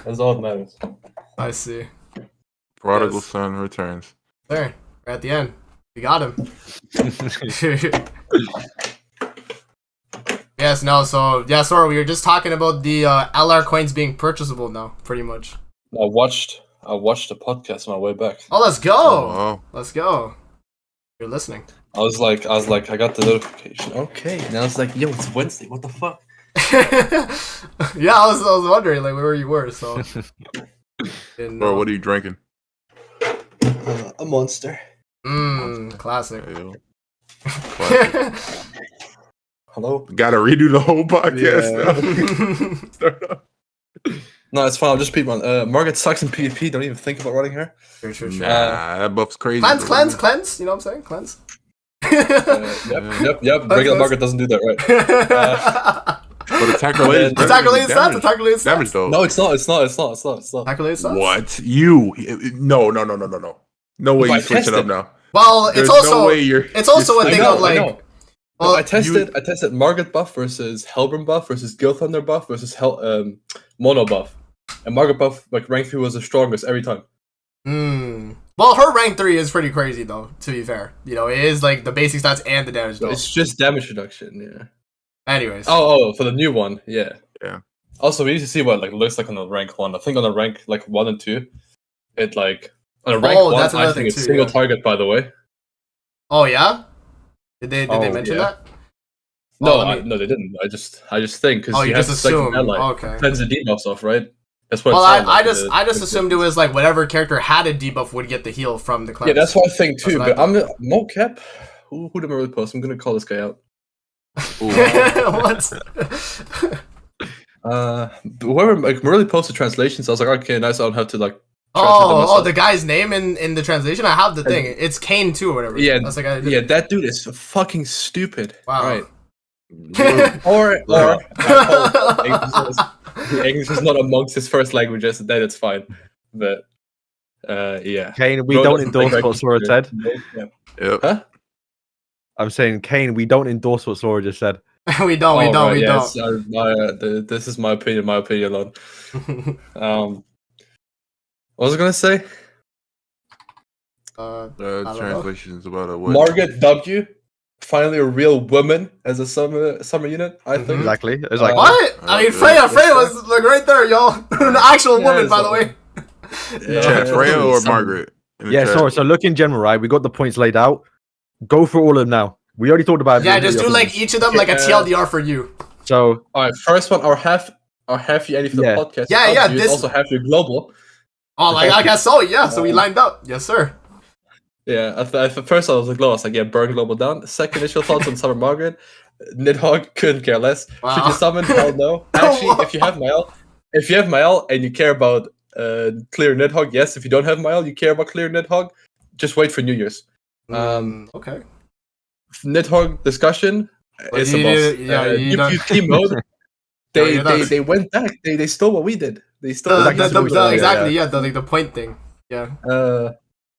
That's all that matters. I see. Prodigal son returns. There. Right at the end. We got him. Yes, no, so we were just talking about the LR coins being purchasable now, pretty much. I watched the podcast on my way back. Oh, let's go! Oh, wow. Let's go. You're listening. I was like, I got the notification. Okay, and I was like, yo, it's Wednesday. What the fuck? Yeah, I was wondering like where you were. So, bro, what are you drinking? A Monster. Classic. Hello. Gotta redo the whole podcast now. Start up. No, it's fine. I'll just beat one. Margaret sucks in PvP. Don't even think about running her. Sure. Nah, that buff's crazy. Cleanse. You know what I'm saying? Cleanse. Yep. Regular Margaret doesn't do that, right? But attack related stats. Damage though. No, it's not. Attack related stats. What? No. No way you switch it up now. Well, There's it's also no way you're a thing of like. Well, I tested Margaret buff versus Hellbrim buff versus Gil Thunder buff versus Mono buff, and Margaret buff like rank 3 was the strongest every time. Well, her rank 3 is pretty crazy though. To be fair, you know, it is like the basic stats and the damage. Though. It's just damage reduction, yeah. Anyways. Oh, for the new one, yeah. Yeah. Also, we need to see what it looks like on the rank 1. I think on the rank 1 and 2, it like on a rank 1. I think it's single target. By the way. Oh yeah. Did they mention that? No, no, they didn't. I just think because you just assume. Okay. Depends the debuffs off, right? That's what. Well, I just assumed it was like whatever character had a debuff would get the heal from the class. Yeah, that's what I think too. But I'm mocap. Who did I really post? I'm gonna call this guy out. What? Whoever like really posted translations, I was like, okay, nice. I don't have to like The guy's name in the translation. I have the thing. It's Kane too, or whatever. Yeah, that's like that dude is fucking stupid. Wow. Right. or English is not amongst his first languages. Then it's fine. But yeah. Kane, we don't endorse what Sora said. Yeah. Yep. Huh? I'm saying, Kane, we don't endorse what Sora just said. we don't. This is my opinion alone. What was I gonna say? Translations about a what? Margaret W. Finally, a real woman as a summer unit. I think Exactly. It's like what? I mean, Freya was like right there, y'all. An actual woman, by the way. Freya or Margaret? So look in general, right? We got the points laid out. Go for all of them now. We already talked about it. Yeah, just do like each of them like a TLDR for you. So all right, first one, our half year for the podcast. Yeah. This also half year global. Oh, like I guess so. Yeah, so we lined up. Yes, sir. Yeah, at first I was like, burn global down. Second initial thoughts on Summer Margaret. Nidhogg couldn't care less. Wow. Should you summon? Hell no. Actually, if you have Mael and you care about clear Nidhogg, yes. If you don't have Mael, you care about clear Nidhogg, just wait for New Year's. Okay. Nidhogg discussion is a boss. If team mode, they went back. They stole what we did. They stole exactly. The point thing. Yeah.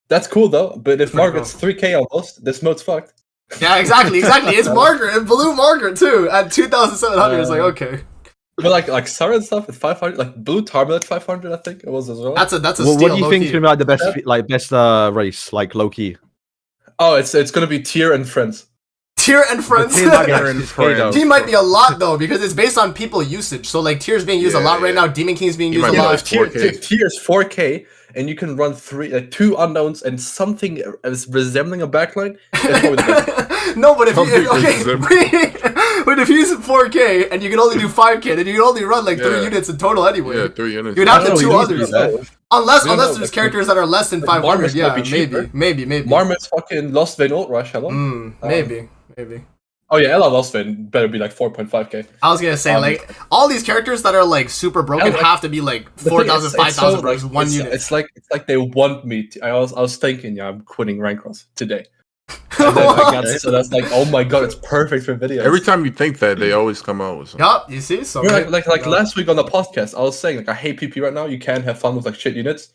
That's cool though. But if Margaret's 3K almost, this mode's fucked. Yeah, exactly. It's Margaret and Blue Margaret too at 2,700. It's like okay. But like Sarah and stuff at 500, like Blue Tarman at 500, I think it was as well. That's a well, steal. What do you think is gonna be like the best race, like low key? Oh, it's gonna be Tier and Friends. Tier and Friends. Team might be a lot though because it's based on people usage. So like Tier's being used a lot right now. Demon King's being used a lot. If Tier's 4K and you can run two unknowns and something resembling a backline, that's probably the best. No, but if he's 4K and you can only do 5K, then you can only run like 3 units in total anyway. Yeah, 3 units. You'd have to 2 others. Unless there's characters that are less than 500. Yeah, maybe. Marmot's fucking Lost Vein ult rush. Hello. Maybe. Oh yeah, Ella Lost Vein better be like 4.5K. I was gonna say like all these characters that are like super broken have to be like 4,000, 5,000 for one unit. It's like they want me. I was thinking, I'm quitting Rank Cross today. And then I got so that's like, oh my god, it's perfect for videos. Every time you think that, they always come out with something. Yup, you see, so like last week on the podcast, I was saying like I hate PP right now. You can't have fun with like shit units.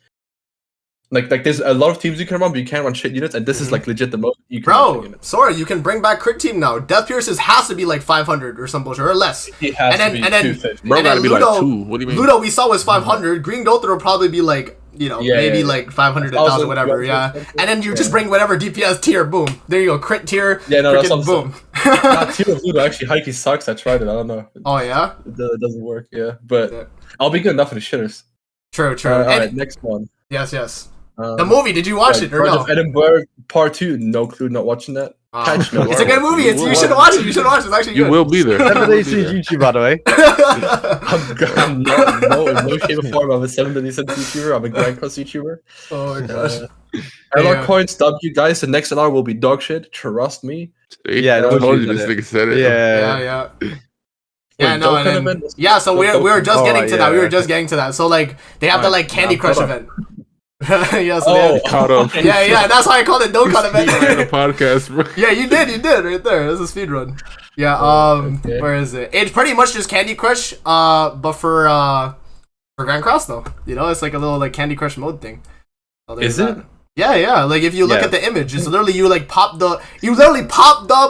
Like there's a lot of teams you can run, but you can't run shit units, and this is like legit the most you can run shit units. Sorry, you can bring back crit team now. Death Pierces has to be like 500 or some bullshit or less. It has to be 250. Bro, gotta be like 2. What do you mean? Ludo we saw was 500. Green Gother will probably be like maybe like 500, 1,000, whatever. Yeah, and then you just bring whatever DPS tier. Boom, there you go. Crit tier. Yeah, no, that's boom. Tier of Ludo actually Heike sucks. I tried it. I don't know. Oh yeah, it doesn't work. Yeah, but I'll be good enough for the shitters. True. All right, next one. Yes. The movie, did you watch it or Grudge no? of Edinburgh Part 2, no clue, not watching that. It's a good movie. You should watch it. It's actually good. You will be there. 7 days since YouTube, by the way. I'm not, no shape or form. I'm a 7 days since YouTuber. I'm a Grand Cross YouTuber. Oh my gosh. LR coins, W guys. The next LR will be dog shit. Trust me. Yeah, I told you this nigga said it. Yeah. Yeah, no, and then, so we were just getting to that. We were just getting to that. So like they have the like Candy Crush event. Caught up. Yeah, that's why I called it Dokkan event. The podcast, bro. Yeah, you did right there. That's a speed run. Yeah, where is it? It's pretty much just Candy Crush, but for Grand Cross though. You know, it's like a little like Candy Crush mode thing. So is it? Yeah. Like if you look at the image, it's literally you pop the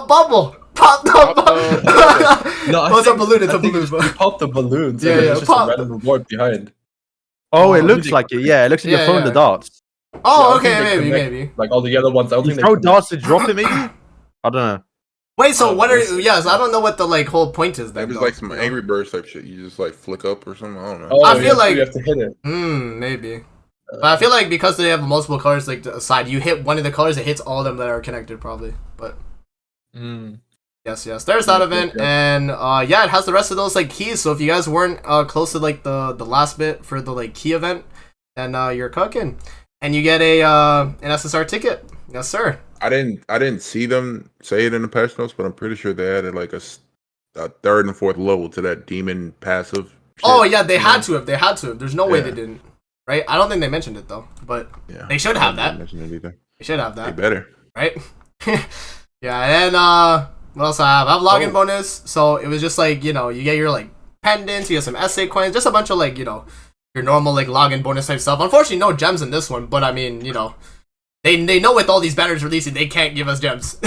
bubble. Pop the bubble. No, it's a balloon. It's a balloon. You pop the balloons. Yeah, it's just a random reward behind. Oh, it looks like it. Yeah, it looks like you're throwing the darts. Oh, okay, maybe. Like all the other ones, I don't think throw darts to drop it, maybe. I don't know. Wait, so what are? Yes, I don't know what the whole point is. Then it's like some Angry Birds type shit. You just like flick up or something. I don't know. Oh, I feel like you have to hit it. Maybe. But I feel like because they have multiple colors like the side, you hit one of the colors, it hits all of them that are connected probably. But yes, there's that event, and it has the rest of those like keys. So if you guys weren't close to like the last bit for the like key event, then you're cooking, and you get an SSR ticket. Yes, sir. I didn't see them say it in the patch notes, but I'm pretty sure they added like a third and fourth level to that demon passive. Oh yeah, they had to have. There's no way they didn't. right? I don't think they mentioned it though, but Yeah, they should have that. Mention it either. They should have They that, better. right? Yeah, and what else I have? I have login bonus, so it was just like, you know, you get your like pendants, you get some essay coins, just a bunch of like, you know, your normal like login bonus type stuff. Unfortunately, no gems in this one, but I mean, you know, they know with all these banners releasing, they can't give us gems.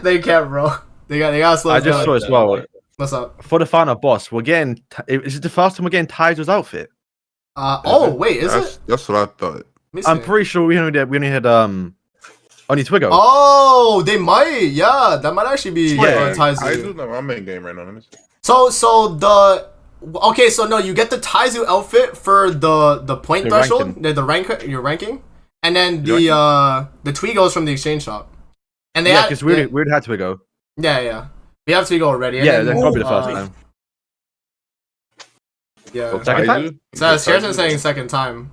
They can't, bro. They got slow. I just saw as well. What's up? For the final boss, we're getting. Is it the first time we're getting Taizo's outfit? Wait, is it? That's what I thought. Let me I'm see. pretty sure we only had only Twiggo. Oh, they might. Yeah, that might actually be Taizu. I do know. I'm in game right now. Let me see. So the okay, so no, you get the Taizu outfit for the point The threshold, ranking. the rank, your ranking, and then the Twigos from the exchange shop. And they Yeah, had, because we already had Twiggo. yeah, we have Twigo already. And Yeah, then, that's probably the first time. Yeah, Second time? so Skerson's saying second time.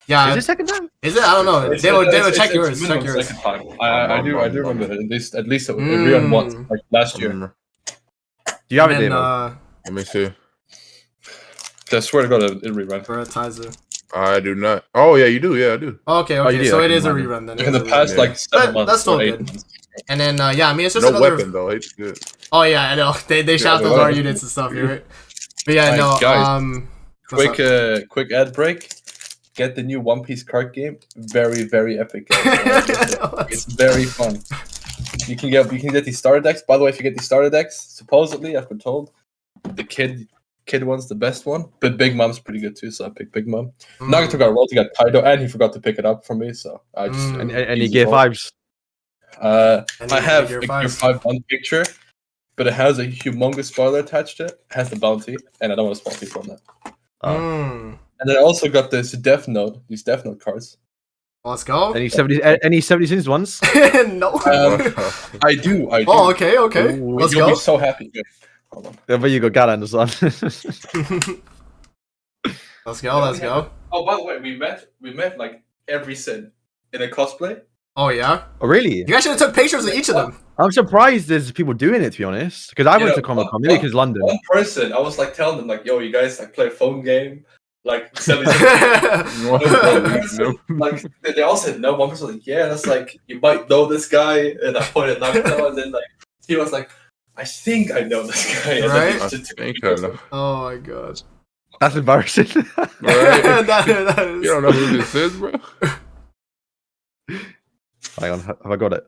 Yeah, Is it second time? is it? I don't know. They will check yours. Check yours. Second time. I do remember that. At least it rerun once, like last year. Remember. Do you have And it, then, Damo? Let me see. I swear to God, it rerun. for Taizu. I do not. Oh yeah, you do. Yeah, I do. Okay, you okay, did. so I it can is a imagine. rerun then. Like in the It is a past, rerun. like 7 But months. that's still or 8 good. months. And then yeah, I mean it's just No another. weapon though. It's good. Oh yeah, I know. They shout those well, R units and stuff, right? But yeah, Nice, no. guys. What's up? Quick ad break. Get the new One Piece card game. Very, very epic. It's very fun. You can get these starter decks. By the way, if you get these starter decks, supposedly I've been told the kid one's the best one, but Big Mom's pretty good too. So I picked Big Mom. Nagato got rolled. He got Kaido, and he forgot to pick it up from me. So I just And he gave vibes. I Any have Gear a Gear 5s. 5 one picture, but it has a humongous spoiler attached to it. It has the bounty, and I don't want to spoil people on that. And then I also got these Death Note cards. Let's go. Any 70s ones? No. I do. Oh, okay. Ooh, Let's You'll go. be so happy. Good. Hold on. Yeah, but you got Galan as well. Let's go. Oh, by the way, we met like every Sid in a cosplay. Oh yeah. Oh, really? You guys should have took pictures of each of them. I'm surprised there's people doing it, to be honest. Because I went to Comic Con, maybe because London. One person, I was like telling them like, "Yo, you guys like play a phone game." Like, like they all said no. One person was like, "Yeah," that's like you might know this guy, and I pointed at Nagato, and then like he was like, "I think I know this guy." And Right? then I he just took think I pictures. know. Oh my god. That's embarrassing. Right? that is... You don't know who this is, bro. Hang on, have I got it?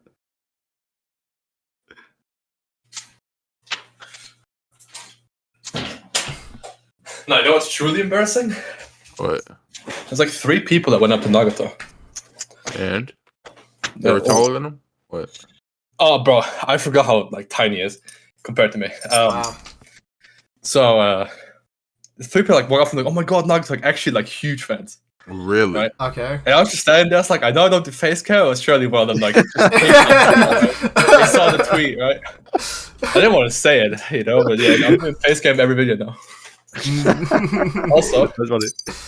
No, you know what's truly embarrassing? What? There's like 3 people that went up to Nagato. And they were taller than him. What? Oh, bro, I forgot how like tiny he is compared to me. Wow. So, 3 people like walk up and like, "Oh my god, Nagato!" Like actually like huge fans. Really? Right. Okay. And I was just standing there. I was like, I know I don't do face cam. I was surely one of them. Like, just they saw the tweet, right? I didn't want to say it, you know, but yeah, I'm doing face cam every video now. Also, That's funny.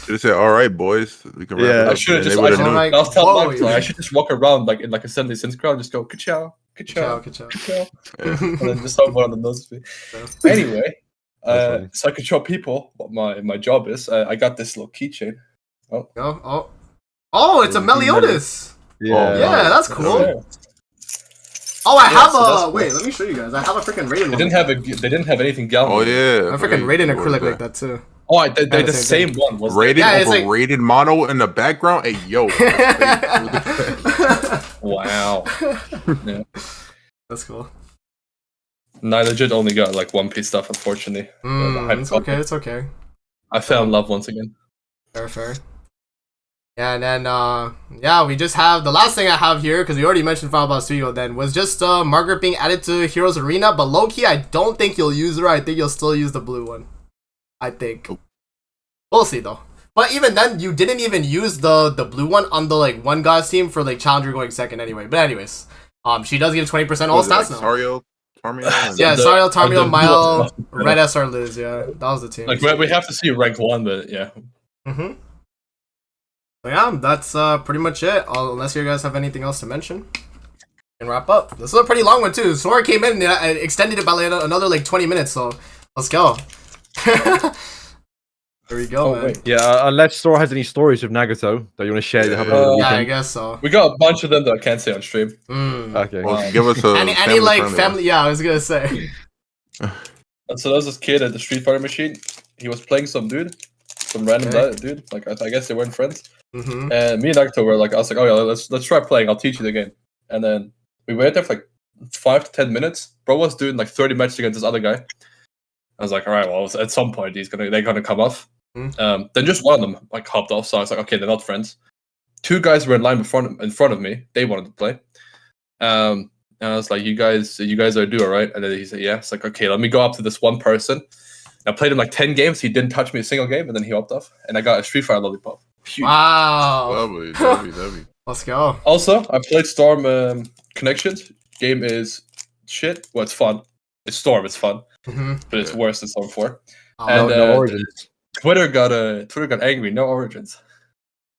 They said, "All right, boys, we can wrap Yeah. it up." I should have And just. they I, would've should, knew. like, I was telling whoa, Margaret, like, I should just walk around like in like a 70 cents crowd, just go ka-chow, ka-chow, Ka-chow. ka-chow, Yeah. and then just have one of the nose. Anyway, funny. so I could show people what my job is. I got this little keychain. Oh, it's a Meliodas. Yeah. Yeah, that's cool. Yeah. Oh, I have so a. that's cool. Wait, let me show you guys. I have a freaking Raiden They one. didn't have anything galvan. Oh yeah. A freaking Raiden What was acrylic like that too. Oh, the the same same one was Rated Yeah, it's over like- rated mono in the background. Hey yo. Wow. Yeah. That's cool. No, I legit only got like One Piece stuff, unfortunately. It's okay. It's okay. I fell in love once again. Fair. Yeah, and then yeah, we just have the last thing I have here because we already mentioned Final Boss Studio. Then was just Margaret being added to Heroes Arena, but low key, I don't think you'll use her. I think you'll still use the blue one. I think. We'll see though. But even then, you didn't even use the blue one on the like one guy's team for like Challenger going second anyway. But anyways, she does give 20% all stats now. Sario, Tarmio, Yeah, The- Sariel, Tarmio, the- Mile, Red SR Liz. Yeah, that was the team. Like we have to see rank 1, but yeah. So yeah, that's pretty much it. Unless you guys have anything else to mention, and wrap up. This is a pretty long one too. Sora came in and extended it by like another like 20 minutes. So let's go. There we go, man. wait. Yeah, unless Sora has any stories with Nagato that you want to share. That happened over the Yeah, I weekend. guess so. We got a bunch of them that I can't say on stream. Okay. Well, give us a Any like friendly family? one. Yeah, I was gonna say. And so there was this kid at the Street Fighter machine. He was playing some dude, some random dude. Like I guess they weren't friends. Mm-hmm. And me and Nagato were like, I was like, oh yeah, let's try playing. I'll teach you the game. And then we waited there for like 5 to 10 minutes. Bro was doing like 30 matches against this other guy. I was like, all right, well, at some point they're gonna come off. Mm. Then just one of them like hopped off. So I was like, okay, they're not friends. 2 guys were in line in front of me. They wanted to play. And I was like, you guys are a duo, right? And then he said, yeah. It's like, okay, let me go up to this one person. I played him like 10 games. He didn't touch me a single game, and then he hopped off. And I got a Street Fighter lollipop. Huge. Wow. Lovely. Let's go. Also, I played Storm Connections. Game is shit. Well, it's fun. It's Storm. It's fun, Mm-hmm. but it's worse than Storm 4. Oh, And, no origins. Twitter got angry. No origins.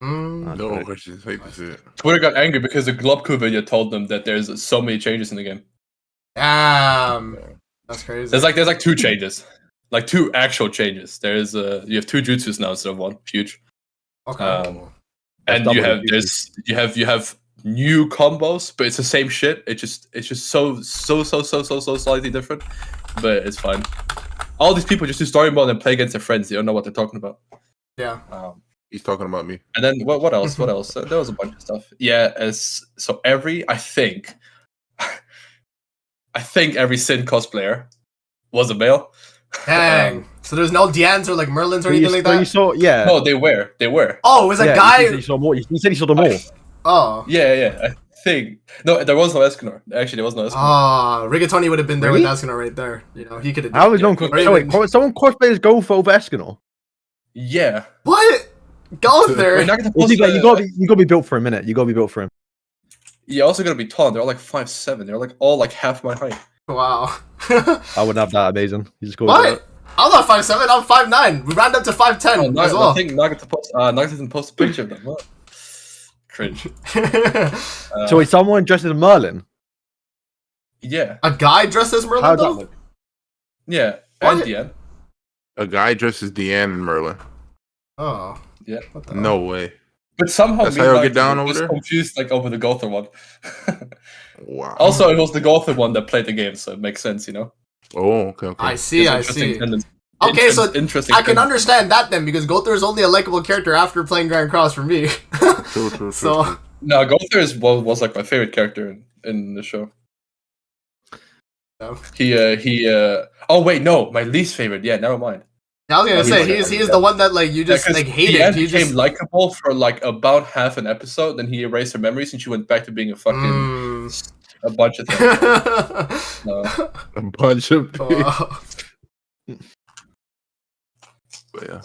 mm. No questions. Hate to see it. Twitter got angry because the Globku video told them that there's so many changes in the game. Damn. That's crazy. There's like 2 changes, like 2 actual changes. There's you have 2 jutsus now instead of 1. Huge. Okay. And double you have the you have new combos, but it's the same shit. It's just so slightly different, but it's fine. All these people just do story mode and play against their friends. They don't know what they're talking about. Yeah. He's talking about me. And then what else? What else? There was a bunch of stuff. Yeah, so I think every Sin cosplayer was a male. Dang. So there's no Dians or like Merlins or anything like So you that? saw, yeah. No, they were. Oh, it was a Yeah, guy. He said he saw more. He said he saw them all. Oh. Yeah. I think no, there was no Escanor. Actually, there was no Escanor. Oh, Rigatoni would have been there Really? with Escanor right there. You know, he could have. How is no one? Or Wait, even- someone cosplayers go for over Escanor. Yeah. What? Go Wait, there. not gonna Well, post you gotta be built for a minute. You gotta be built for him. You also gotta be tall. They're all like 5'7". They're like all like half my height. Wow. I would have that amazing. You just go. What? I'm not 5'7". I'm 5'9". We round up to 5'10" as I well. think Nagata didn't post a picture of them. What? Cringe. So is someone dressed as Merlin? Yeah. A guy dressed as Merlin How'd that though? look? Yeah. What? And Diane. A guy dressed as Deanne and Merlin. Oh. Yeah. What the No way. But somehow That's me how y'all and get Nagata down were over just there? confused like over the Gotha one. Wow. Also, it was the Gotha one that played the game, so it makes sense, you know. Oh, okay. I see. I Interesting see. tendency. Okay, so interesting. I can tendency. understand that then because Gother is only a likable character after playing Grand Cross for me. True. So No, Gotha was like my favorite character in the show. No. He. Oh wait, no, my least favorite. Yeah, never mind. I was gonna He's say like- he's the one that like you just like hated. Diane You became just likable for like about half an episode, then he erased her memories and she went back to being a fucking Mm. a bunch of things. No. A bunch of things. Wow. But yeah.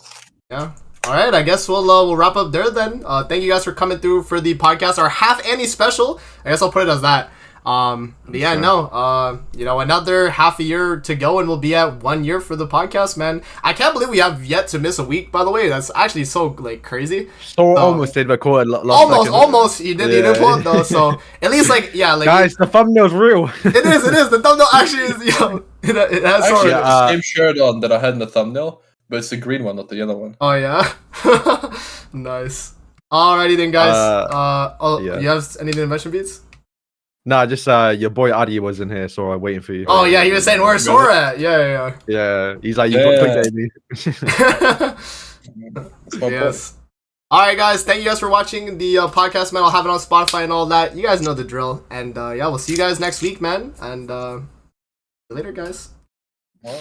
Yeah. All right. I guess we'll wrap up there then. Thank you guys for coming through for the podcast, our half Annie special. I guess I'll put it as that. But yeah, no. You know, another half a year to go, and we'll be at 1 year for the podcast, man. I can't believe we have yet to miss a week. By the way, that's actually so like crazy. So almost did record last second. Almost. He didn't pull it though. So at least like yeah, like Guys, the thumbnail's real. it is. The thumbnail actually is. You know, it has. I actually sort of- have the same shirt on that I had in the thumbnail, but it's the green one, not the yellow one. Oh yeah. Nice. Alrighty then, guys. Yeah. You have anything to mention, Beats? Nah, just your boy Adi was in here, so I'm waiting for you. Oh yeah, he was saying where's Sora at? Yeah. Yeah, he's like, you Yeah. got quick me. It's my Yes. All right, guys. Thank you guys for watching the podcast, man. I'll have it on Spotify and all that. You guys know the drill. And yeah, we'll see you guys next week, man. And see you later, guys. boy.